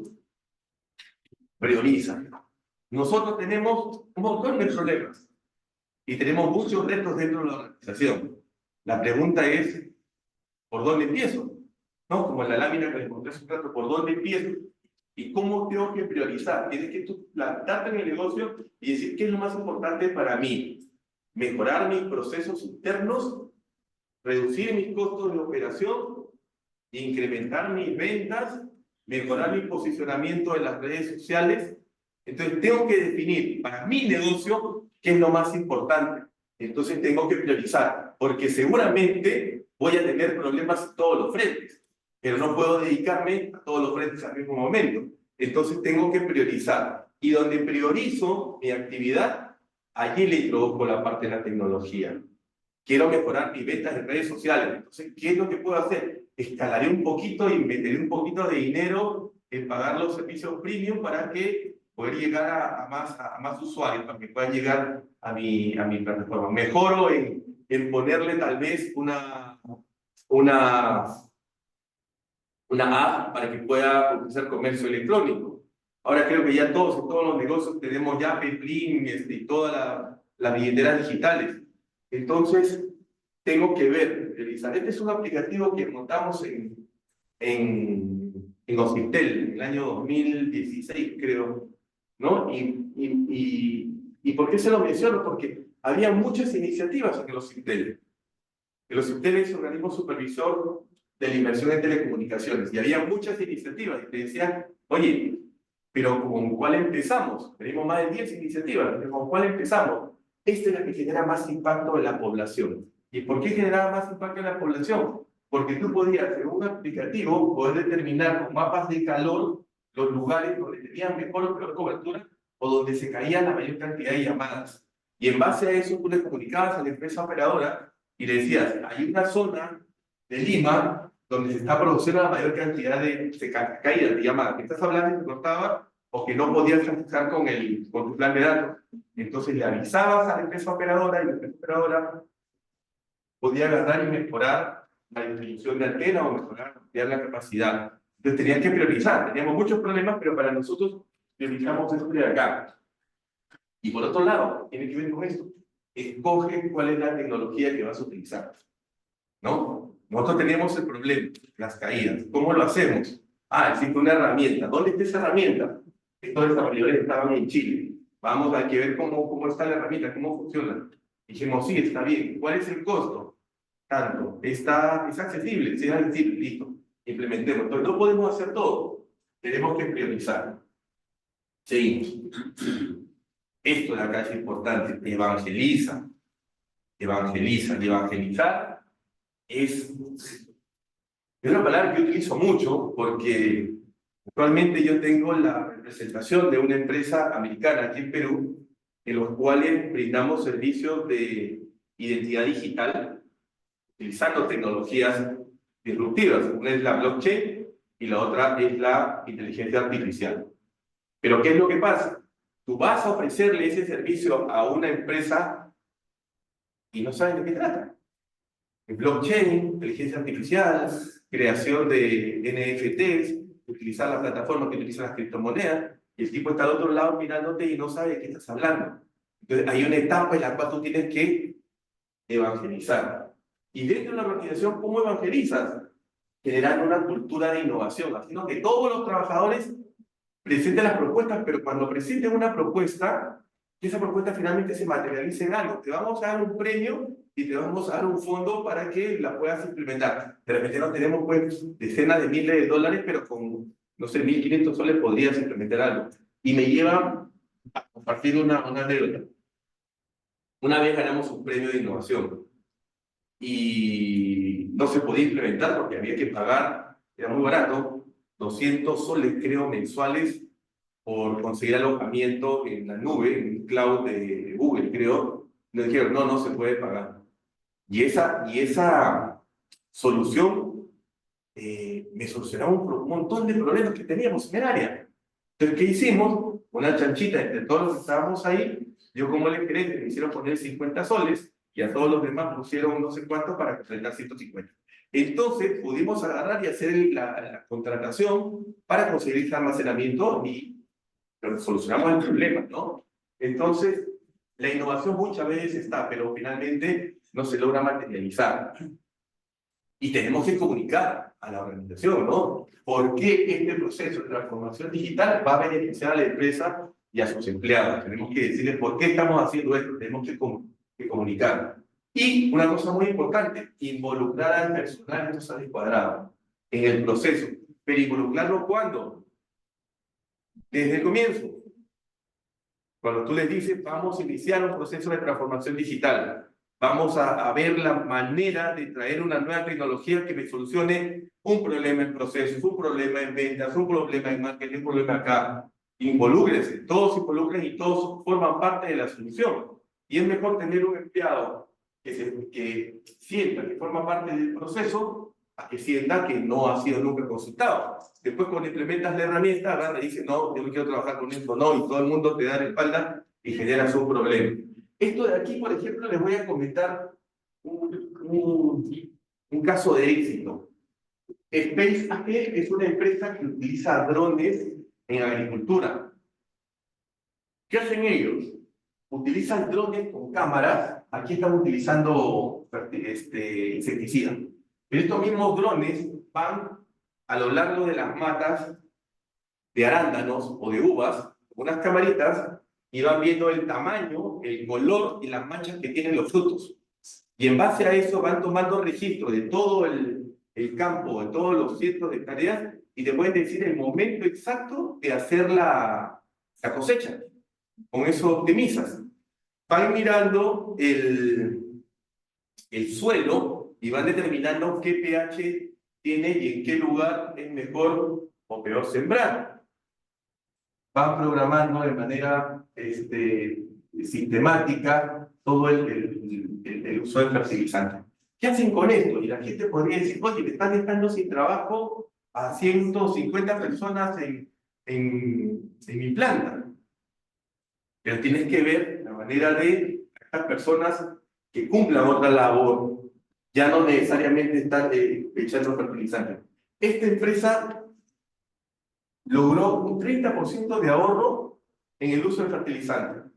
Prioriza. Nosotros tenemos un montón de problemas y tenemos muchos retos dentro de la organización. La pregunta es, ¿por dónde empiezo? ¿No? Como en la lámina que les mostré hace un rato, ¿por dónde empiezo? ¿Y cómo tengo que priorizar? Tienes que tú plantarte en el negocio y decir qué es lo más importante para mí. Mejorar mis procesos internos, reducir mis costos de operación, incrementar mis ventas, mejorar mi posicionamiento en las redes sociales. Entonces tengo que definir para mi negocio qué es lo más importante. Entonces tengo que priorizar, porque seguramente voy a tener problemas en todos los frentes, pero no puedo dedicarme a todos los frentes al mismo momento. Entonces tengo que priorizar. Y donde priorizo mi actividad, allí le introduzco la parte de la tecnología. Quiero mejorar mis ventas en redes sociales. Entonces, ¿qué es lo que puedo hacer? Escalaré un poquito y meteré un poquito de dinero en pagar los servicios premium para que poder llegar a más usuarios, para que puedan llegar a mi plataforma. Mejoro en ponerle tal vez una app para que pueda hacer comercio electrónico. Ahora creo que ya todos, en todos los negocios tenemos ya Peplin y todas las billeteras digitales. Entonces, tengo que ver, revisar. Este es un aplicativo que montamos en Ociptel, en el año 2016, creo, ¿no? ¿Y por qué se lo menciono? Porque había muchas iniciativas en el Ociptel. El Ociptel es un organismo supervisor de la inversión en telecomunicaciones, y había muchas iniciativas, y te decían, oye, pero ¿con cuál empezamos? Tenemos más de 10 iniciativas, pero ¿con cuál empezamos? Esta es la que genera más impacto en la población. ¿Y por qué generaba más impacto en la población? Porque tú podías, en un aplicativo, poder determinar con mapas de calor los lugares donde tenían mejor o peor cobertura o donde se caía la mayor cantidad de llamadas. Y en base a eso, tú le comunicabas a la empresa operadora y le decías, hay una zona de Lima donde se está produciendo la mayor cantidad de caídas de llamadas. Que estás hablando y te cortaba o que no podías acceder con tu plan de datos. Entonces le avisabas a la empresa operadora y la empresa operadora podía agarrar y mejorar la distribución de antena o mejorar, ampliar la capacidad. Entonces tenían que priorizar. Teníamos muchos problemas, pero para nosotros priorizamos esto de acá. Y por otro lado, tiene que ver con esto. Escoge cuál es la tecnología que vas a utilizar. ¿No? Nosotros teníamos el problema, las caídas. ¿Cómo lo hacemos? Existe una herramienta. ¿Dónde está esa herramienta? Estos desarrolladores estaban en Chile. Vamos a ver cómo está la herramienta, cómo funciona. Dijimos, sí, está bien. ¿Cuál es el costo? Tanto. Es accesible, sí, es accesible, listo. Implementemos. Entonces no podemos hacer todo. Tenemos que priorizar. Seguimos. Esto de acá es importante. Evangeliza. Evangeliza. Y evangelizar es una palabra que yo utilizo mucho porque actualmente yo tengo la representación de una empresa americana aquí en Perú, en los cuales brindamos servicios de identidad digital utilizando tecnologías disruptivas. Una es la blockchain y la otra es la inteligencia artificial. Pero ¿qué es lo que pasa? Tú vas a ofrecerle ese servicio a una empresa y no sabes de qué trata. Blockchain, inteligencia artificial, creación de NFTs, utilizar la plataforma que utiliza las criptomonedas, y el tipo está al otro lado mirándote y no sabe de qué estás hablando. Entonces hay una etapa en la cual tú tienes que evangelizar. Y dentro de la organización, ¿cómo evangelizas? Generando una cultura de innovación, haciendo que todos los trabajadores presenten las propuestas, pero cuando presenten una propuesta, que esa propuesta finalmente se materialice en algo. Te vamos a dar un premio y te vamos a dar un fondo para que la puedas implementar. De repente no tenemos pues decenas de miles de dólares, pero con, no sé, 1.500 soles podrías implementar algo. Y me lleva a compartir una anécdota. Una vez ganamos un premio de innovación y no se podía implementar porque había que pagar, era muy barato, 200 soles creo mensuales por conseguir alojamiento en la nube, en un cloud de Google creo. Nos dijeron, no se puede pagar. Y esa solución me solucionaba un montón de problemas que teníamos en el área. Entonces, ¿qué hicimos? Una chanchita entre todos los que estábamos ahí. Yo como el gerente me hicieron poner 50 soles y a todos los demás pusieron no sé cuánto para completar 150. Entonces pudimos agarrar y hacer la contratación para conseguir este almacenamiento y solucionamos el problema, ¿no? Entonces, la innovación muchas veces está, pero finalmente no se logra materializar. Y tenemos que comunicar a la organización, ¿no? ¿Por qué este proceso de transformación digital va a beneficiar a la empresa y a sus empleados? Tenemos que decirles por qué estamos haciendo esto, tenemos que comunicar. Y una cosa muy importante, involucrar al personal, esto sale cuadrado, en el proceso. Pero involucrarlo ¿cuándo? Desde el comienzo. Cuando tú les dices, vamos a iniciar un proceso de transformación digital, vamos a ver la manera de traer una nueva tecnología que me solucione un problema en procesos, un problema en ventas, un problema en marketing, un problema acá. Involúcrense, todos se involucran y todos forman parte de la solución. Y es mejor tener un empleado que sienta que forma parte del proceso a que sienta que no ha sido nunca consultado. Después cuando implementas la herramienta, agarra y dice, no, yo no quiero trabajar con esto, no, y todo el mundo te da la espalda y generas un problema. Esto de aquí, por ejemplo, les voy a comentar un caso de éxito. Space AG es una empresa que utiliza drones en agricultura. ¿Qué hacen ellos? Utilizan drones con cámaras. Aquí están utilizando insecticidas. Pero estos mismos drones van a lo largo de las matas de arándanos o de uvas, con unas camaritas, y van viendo el tamaño, el color y las manchas que tienen los frutos. Y en base a eso van tomando registro de todo el campo, de todos los cientos de hectáreas, y te pueden decir el momento exacto de hacer la cosecha. Con eso optimizas. Van mirando el suelo y van determinando qué pH tiene y en qué lugar es mejor o peor sembrar. Van programando de manera sistemática todo el uso del fertilizante. ¿Qué hacen con esto? Y la gente podría decir, oye, me están dejando sin trabajo a 150 personas en mi planta. Pero tienes que ver la manera de estas personas que cumplan otra labor, ya no necesariamente están echando fertilizante. Esta empresa logró un 30% de ahorro en el uso de fertilizante.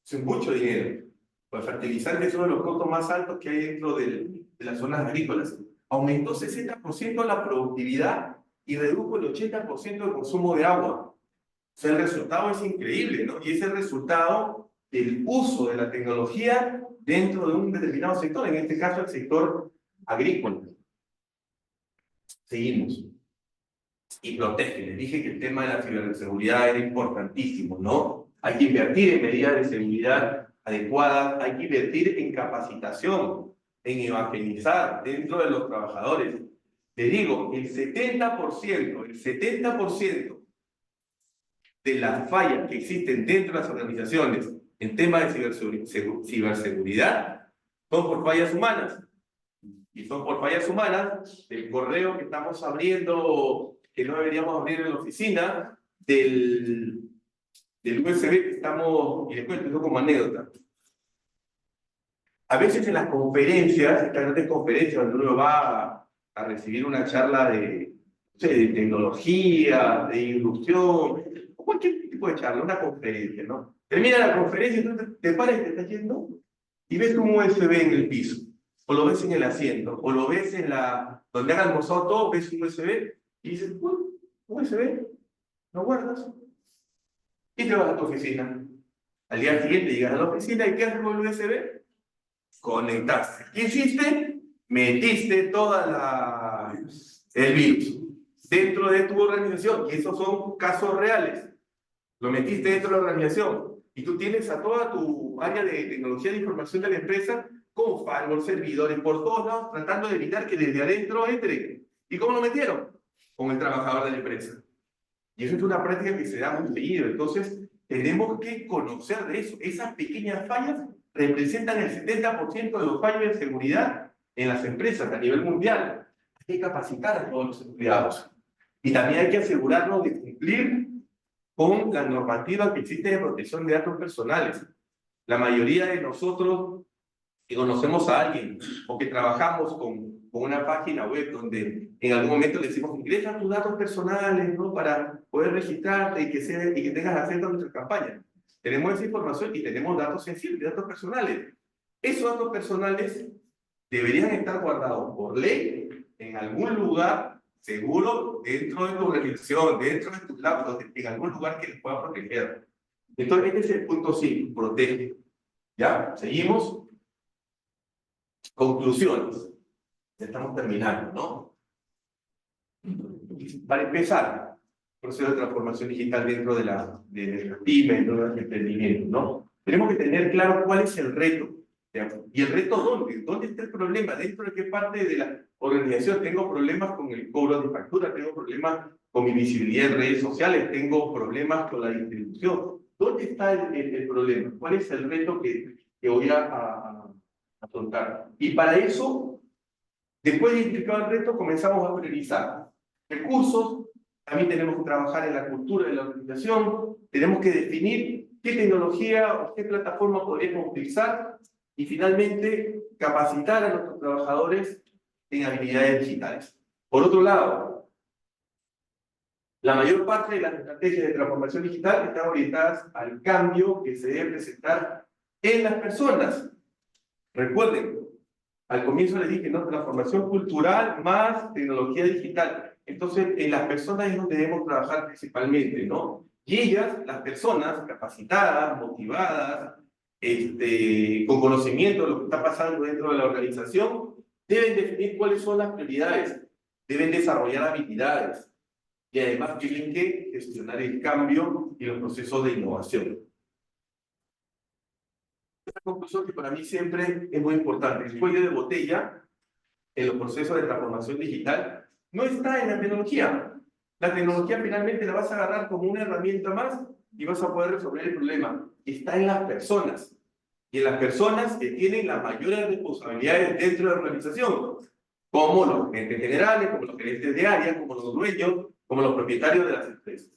Es mucho dinero. El fertilizante es uno de los costos más altos que hay dentro de las zonas agrícolas. Aumentó 60% la productividad y redujo el 80% del consumo de agua. O sea, el resultado es increíble, ¿no? Y es el resultado del uso de la tecnología dentro de un determinado sector, en este caso el sector agrícola. Seguimos. Y protege. Les dije que el tema de la ciberseguridad era importantísimo, ¿no? Hay que invertir en medidas de seguridad adecuadas, hay que invertir en capacitación, en evangelizar dentro de los trabajadores. Les digo, el 70% de las fallas que existen dentro de las organizaciones en temas de ciberseguridad son por fallas humanas. Y son por fallas humanas del correo que estamos abriendo, que no deberíamos abrir en la oficina, del USB que estamos, y les cuento eso como anécdota. A veces en las conferencias, estas grandes conferencias donde uno va a recibir una charla de tecnología, de inducción, o cualquier tipo de charla, una conferencia, ¿no? Termina la conferencia y tú te paras y te estás yendo y ves un USB en el piso. o lo ves en el asiento, o lo ves en donde han almorzado todo, ves un USB y dices, bueno, USB, lo guardas y te vas a tu oficina. Al día siguiente llegas a la oficina y ¿qué haces con el USB? Conectaste. ¿Qué hiciste? Metiste el virus dentro de tu organización, y esos son casos reales. Lo metiste dentro de la organización y tú tienes a toda tu área de tecnología de información de la empresa con firewall, servidores por todos lados, tratando de evitar que desde adentro entre. ¿Y cómo lo metieron? Con el trabajador de la empresa. Y eso es una práctica que se da muy seguido. Entonces, tenemos que conocer de eso. Esas pequeñas fallas representan el 70% de los fallos de seguridad en las empresas a nivel mundial. Hay que capacitar a todos los empleados. Y también hay que asegurarnos de cumplir con la normativa que existe de protección de datos personales. La mayoría de nosotros que conocemos a alguien o que trabajamos con una página web donde en algún momento le decimos ingresa tus datos personales, ¿no? Para poder registrarte y que tengas acceso a nuestra campaña. Tenemos esa información y tenemos datos sensibles, datos personales. Esos datos personales deberían estar guardados por ley en algún lugar seguro dentro de tu organización, dentro de tu laptop, en algún lugar que les pueda proteger. Entonces, este es el punto 5, protege. ¿Ya? Seguimos. Conclusiones. Ya estamos terminando, ¿no? Para empezar, proceso de transformación digital dentro de la pyme, dentro de los emprendimientos, ¿no? Tenemos que tener claro cuál es el reto. ¿Ya? ¿Y el reto dónde? ¿Dónde está el problema? ¿Dentro de qué parte de la organización? Tengo problemas con el cobro de factura, tengo problemas con mi visibilidad en redes sociales, tengo problemas con la distribución. ¿Dónde está el problema? ¿Cuál es el reto que voy a afrontar? Y para eso, después de identificar el reto, comenzamos a priorizar recursos. También tenemos que trabajar en la cultura de la organización, tenemos que definir qué tecnología o qué plataforma podríamos utilizar y finalmente capacitar a nuestros trabajadores en habilidades digitales. Por otro lado, la mayor parte de las estrategias de transformación digital están orientadas al cambio que se debe presentar en las personas. Recuerden, al comienzo les dije, ¿no? Transformación cultural más tecnología digital. Entonces, en las personas es donde debemos trabajar principalmente, ¿no? Y ellas, las personas capacitadas, motivadas, con conocimiento de lo que está pasando dentro de la organización, deben definir cuáles son las prioridades, deben desarrollar habilidades y además tienen que gestionar el cambio y los procesos de innovación. Una conclusión que para mí siempre es muy importante. El cuello de botella en los procesos de transformación digital no está en la tecnología. La tecnología finalmente la vas a agarrar como una herramienta más y vas a poder resolver el problema. Está en las personas. Y en las personas que tienen las mayores responsabilidades dentro de la organización, como los gerentes generales, como los gerentes de área, como los dueños, como los propietarios de las empresas.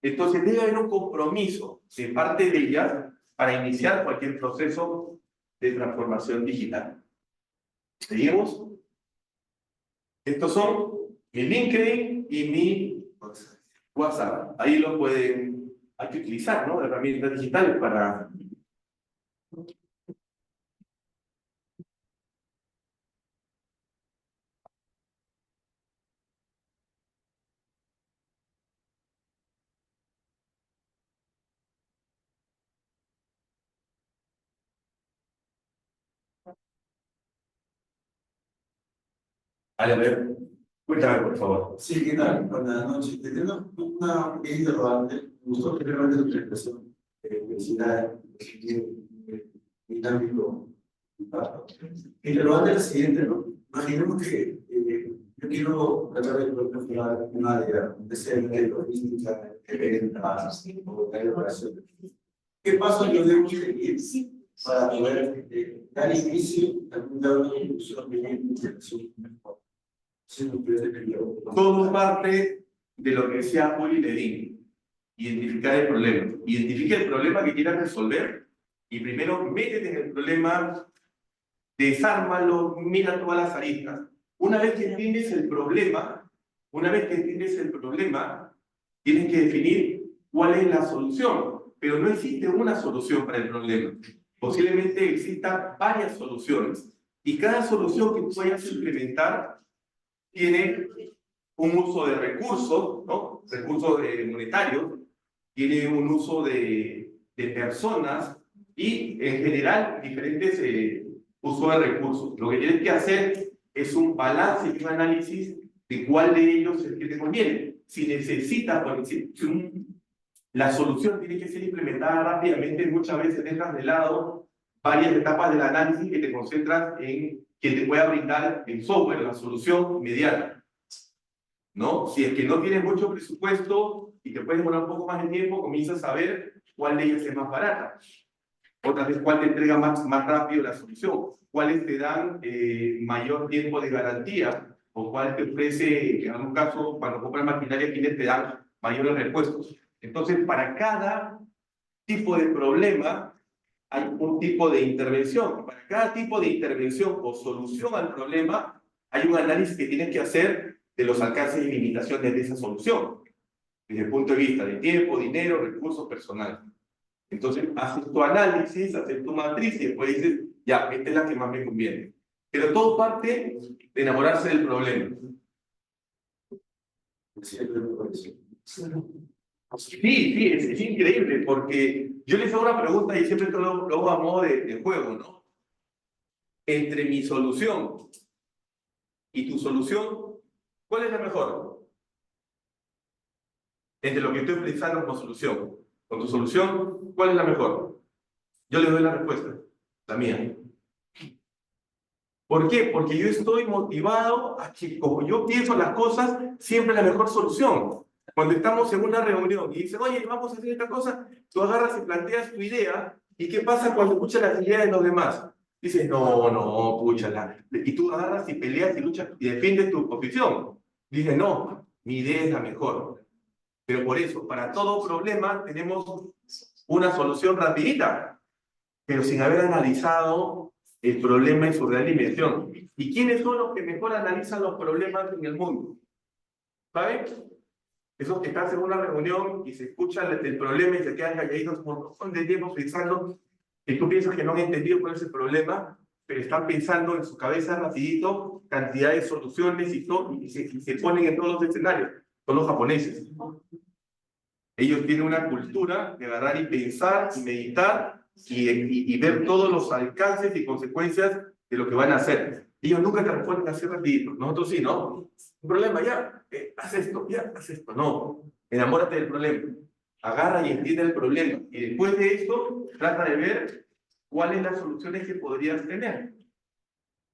Entonces debe haber un compromiso de parte de ellas para iniciar cualquier proceso de transformación digital. ¿Seguimos? Estos son mi LinkedIn y mi WhatsApp. Ahí lo hay que utilizar, ¿no? Herramientas digitales para... A ver, cuéntame, por favor.
Sí, ¿qué tal? Buenas noches. Te tengo una pequeña interrogante. Me gustó realmente tu expresión de felicidad, dinámico, impacto. Mi interrogante es la siguiente, ¿no? Imaginemos que yo quiero tratar de profesional un área de ser de logística, de ventas, o de operaciones. ¿Qué paso yo debo seguir para poder dar inicio a una instrucción de investigación mejor?
Todo parte de lo que decía Juli Ledín. Identificar el problema. Identifica el problema que quieras resolver y primero métete en el problema, desármalo, mira todas las aristas. Una vez que entiendes el problema, tienes que definir cuál es la solución. Pero no existe una solución para el problema. Posiblemente existan varias soluciones. Y cada solución que tú vayas a implementar tiene un uso de recursos, ¿no? Recursos monetarios, tiene un uso de personas y en general diferentes usos de recursos. Lo que tienes que hacer es un balance y un análisis de cuál de ellos es el que te conviene. Si necesitas, la solución tiene que ser implementada rápidamente, muchas veces dejas de lado varias etapas del análisis que te concentras en que te pueda brindar el software, la solución inmediata, ¿no? Si es que no tienes mucho presupuesto y te puedes demorar un poco más de tiempo, comienzas a ver cuál de ellas es más barata. Otra vez, cuál te entrega más rápido la solución, cuáles te dan mayor tiempo de garantía, o cuál te ofrece, en algún caso, cuando compras maquinaria, quienes te dan mayores repuestos. Entonces, para cada tipo de problema, hay un tipo de intervención. Para cada tipo de intervención o solución al problema, hay un análisis que tienes que hacer de los alcances y limitaciones de esa solución, desde el punto de vista de tiempo, dinero, recursos, personal. Entonces, haces tu análisis, haces tu matriz y después dices, ya, esta es la que más me conviene. Pero todo parte de enamorarse del problema. Sí, es increíble, porque yo les hago una pregunta y siempre lo hago a modo de juego, ¿no? Entre mi solución y tu solución, ¿cuál es la mejor? Entre lo que estoy pensando como solución, con tu solución, ¿cuál es la mejor? Yo les doy la respuesta, la mía. ¿Por qué? Porque yo estoy motivado a que, como yo pienso las cosas, siempre es la mejor solución. Cuando estamos en una reunión y dicen, oye, vamos a hacer esta cosa, tú agarras y planteas tu idea, ¿y qué pasa cuando escuchas las ideas de los demás? Dices, no, púchala. Y tú agarras y peleas y luchas y defiendes tu posición. Dices, no, mi idea es la mejor. Pero por eso, para todo problema tenemos una solución rapidita, pero sin haber analizado el problema en su real dimensión. ¿Y quiénes son los que mejor analizan los problemas en el mundo? ¿Saben? Esos que están en una reunión y se escuchan el problema y se quedan calladitos por un montón de tiempo pensando, y tú piensas que no han entendido cuál es el problema, pero están pensando en su cabeza rapidito cantidad de soluciones y todo, y se ponen en todos los escenarios. Son los japoneses. Ellos tienen una cultura de agarrar y pensar y meditar y ver todos los alcances y consecuencias de lo que van a hacer. Ellos nunca te responden así rapidito. Nosotros sí, ¿no? Un problema, ya, haz esto, ya, haz esto. No, enamórate del problema. Agarra y entiende el problema. Y después de esto, trata de ver cuáles son las soluciones que podrías tener.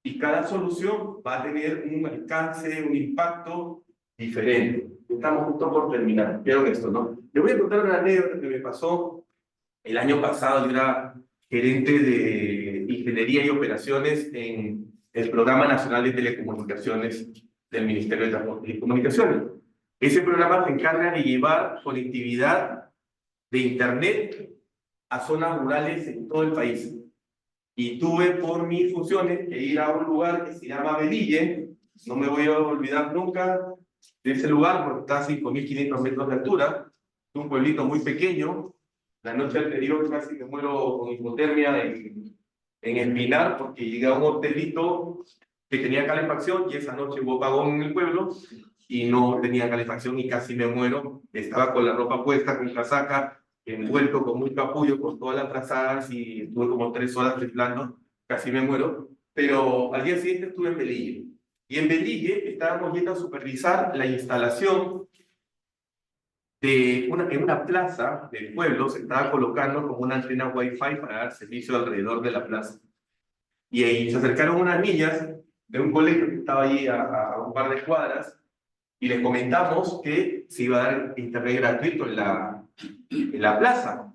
Y cada solución va a tener un alcance, un impacto diferente. Estamos justo por terminar. Vieron esto, ¿no? Les voy a contar una anécdota que me pasó el año pasado. Yo era gerente de Ingeniería y Operaciones en el Programa Nacional de Telecomunicaciones del Ministerio de Transporte y Comunicaciones. Ese programa se encarga de llevar conectividad de Internet a zonas rurales en todo el país. Y tuve por mis funciones que ir a un lugar que se llama Velille. No me voy a olvidar nunca de ese lugar porque está a 5.500 metros de altura. Es un pueblito muy pequeño. La noche anterior casi me muero con hipotermia en Espinar porque llegué a un hotelito que tenía calefacción y esa noche hubo apagón en el pueblo y no tenía calefacción y casi me muero. Estaba con la ropa puesta, con casaca, envuelto con muy capullo, con todas las trazadas y estuve como 3 horas temblando, casi me muero. Pero al día siguiente estuve en Velille. Y en Velille estábamos yendo a supervisar la instalación de en una plaza del pueblo. Se estaba colocando como una antena Wi-Fi para dar servicio alrededor de la plaza. Y ahí se acercaron unas niñas de un colegio que estaba allí a un par de cuadras y les comentamos que se iba a dar internet gratuito en la plaza.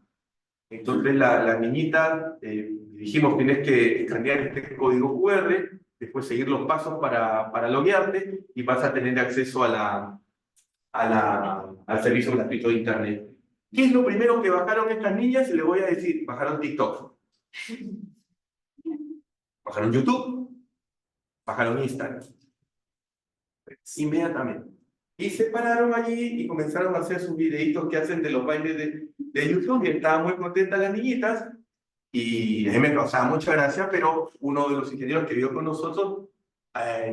Entonces la niñita dijimos, tienes que escanear este código QR, después seguir los pasos para loguearte y vas a tener acceso al servicio gratuito de internet. ¿Qué es lo primero que bajaron estas niñas? Y les voy a decir, bajaron TikTok, bajaron YouTube, bajaron Instagram. Inmediatamente. Y se pararon allí y comenzaron a hacer sus videitos que hacen de los bailes de YouTube y estaban muy contentas las niñitas. y a mí me causaba mucha gracia, pero uno de los ingenieros que vivió con nosotros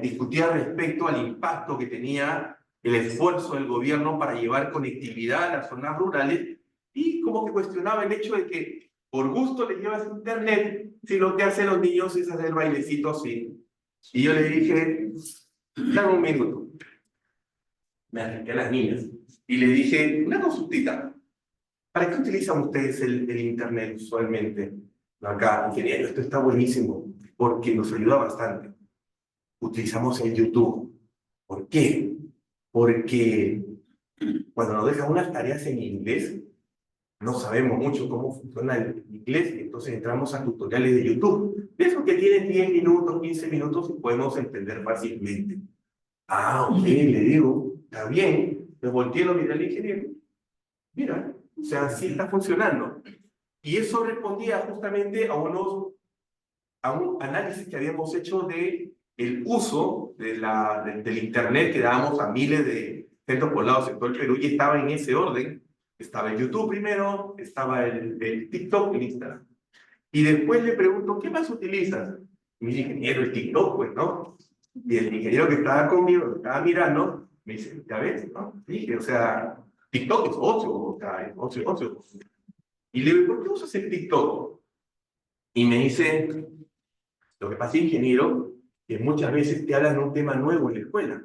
discutía respecto al impacto que tenía el esfuerzo del gobierno para llevar conectividad a las zonas rurales y como que cuestionaba el hecho de que por gusto les llevas internet si lo que hacen los niños es hacer bailecitos así. Y yo le dije, dame un minuto. Me acerqué a las niñas y le dije, una consultita. ¿Para qué utilizan ustedes el internet usualmente? Acá, ingeniero, esto está buenísimo porque nos ayuda bastante. Utilizamos el YouTube. ¿Por qué? Porque cuando nos dejan unas tareas en inglés, no sabemos mucho cómo funciona el inglés, y entonces entramos a tutoriales de YouTube. De esos que tienen 10 minutos, 15 minutos y podemos entender fácilmente. Ah, ok, le digo, está bien. Me volteé y lo miré al ingeniero. Mira, o sea, sí está funcionando. Y eso respondía justamente a un análisis que habíamos hecho de el uso del internet que dábamos a miles de centros poblados en todo el Perú, y estaba en ese orden. Estaba el YouTube primero, estaba el TikTok y el Instagram. Y después le pregunto, ¿qué más utilizas? Y me dice, ingeniero, el TikTok, pues, ¿no? Y el ingeniero que estaba conmigo, que estaba mirando, me dice, ¿ya ves? ¿No? Dije, o sea, TikTok es ocio, o sea, es ocio. Y le digo, ¿por qué usas el TikTok? Y me dice, lo que pasa, ingeniero, que muchas veces te hablan de un tema nuevo en la escuela.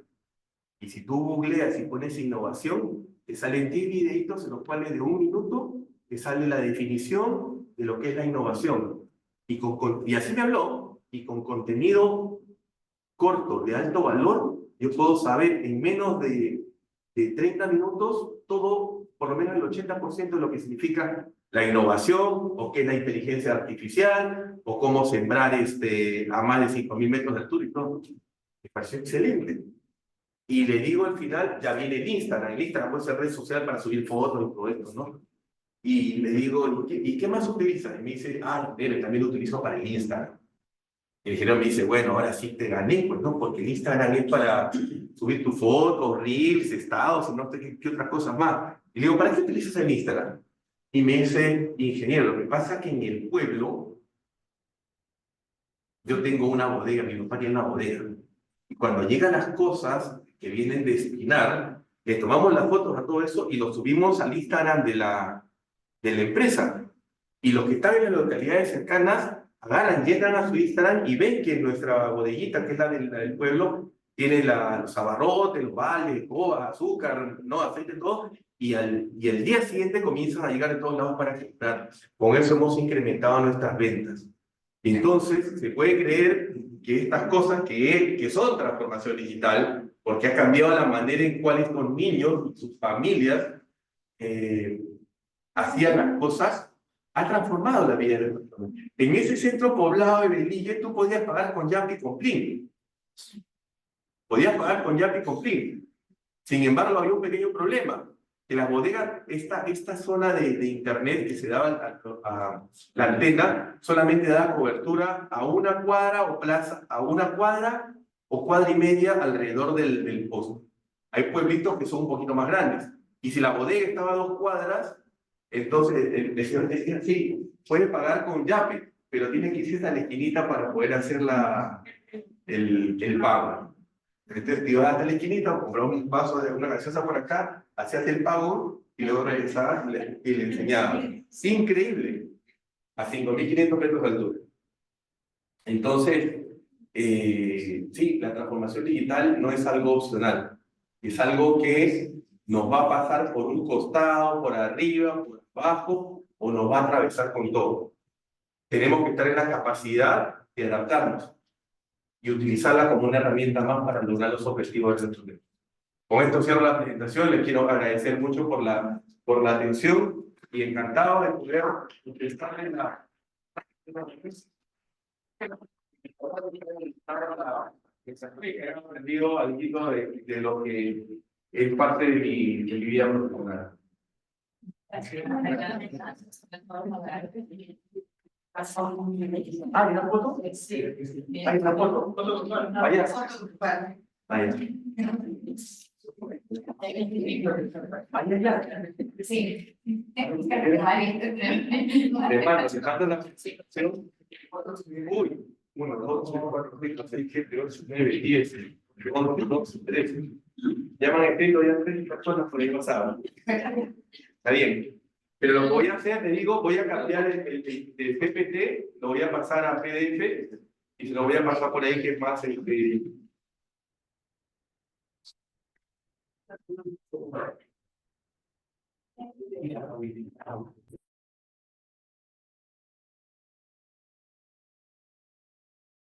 Y si tú googleas y pones innovación, te salen 10 videitos en los cuales de 1 minuto te sale la definición de lo que es la innovación. Y así me habló, y con contenido corto, de alto valor, yo puedo saber en menos de 30 minutos todo, por lo menos el 80% de lo que significa la innovación, o qué es la inteligencia artificial, o cómo sembrar a más de 5.000 metros de altura y todo. Me pareció excelente. Y le digo al final, ya viene el Instagram. El Instagram puede ser red social para subir fotos y todo esto, ¿no? Y le digo, ¿y qué más utilizas? Y me dice, también lo utilizo para el Instagram. Y el ingeniero me dice, bueno, ahora sí te gané, pues, ¿no? Porque el Instagram es para subir tus fotos, reels, estados, y no sé qué otras cosas más. Y le digo, ¿para qué utilizas el Instagram? Y me dice, ingeniero, lo que pasa es que en el pueblo yo tengo una bodega, mi papá tiene una bodega. Y cuando llegan las cosas que vienen de Espinar, le tomamos las fotos a todo eso y lo subimos al Instagram de la empresa. Y los que están en las localidades cercanas agarran, llegan a su Instagram y ven que nuestra bodeguita, que es la del pueblo, tiene los abarrotes, los vales, coba, azúcar, no, aceite, todo. Y el día siguiente comienzan a llegar de todos lados para comprar. Con eso hemos incrementado nuestras ventas. Entonces, se puede creer que estas cosas que son transformación digital, porque ha cambiado la manera en cual estos niños y sus familias hacían las cosas, ha transformado la vida de las personas. En ese centro poblado de Belille, tú podías pagar con Yapi con Plin. Podías pagar con Yapi con Plin. Sin embargo, había un pequeño problema. Que las bodegas, esta zona de internet que se daba a la antena, solamente daba cobertura a una cuadra o plaza, a una cuadra o cuadra y media alrededor del poste. Hay pueblitos que son un poquito más grandes. Y si la bodega estaba a 2 cuadras, entonces el señor decía, sí, puede pagar con Yape, pero tiene que irse a la esquinita para poder hacer el pago. Entonces te ibas hasta la esquinita, comprabas un vaso de una gaseosa por acá, hacías el pago y luego regresabas y le enseñabas. Increíble. A 5.500 metros de altura. Entonces, sí, la transformación digital no es algo opcional. Es algo que nos va a pasar por un costado, por arriba, por abajo, o nos va a atravesar con todo. Tenemos que estar en la capacidad de adaptarnos y utilizarla como una herramienta más para lograr los objetivos de nuestro tiempo. Con esto cierro la presentación. Les quiero agradecer mucho por la atención y encantado de poder estar en la... He aprendido algo de lo que es parte de mi vida profesional. ¿Hay una foto? Sí. ¿Hay una foto? Vaya. Vaya.
Sí.
Hermanos, dejando la presentación. Uy, 1, 2, 3, 4, 5, 6, 7, 8, 9, 10, 11, 12, 13. Ya me han escrito ya 3 personas por el WhatsApp. Está bien. Pero lo que voy a hacer, te digo, voy a cambiar el PPT, lo voy a pasar a PDF y se lo voy a pasar por ahí que es más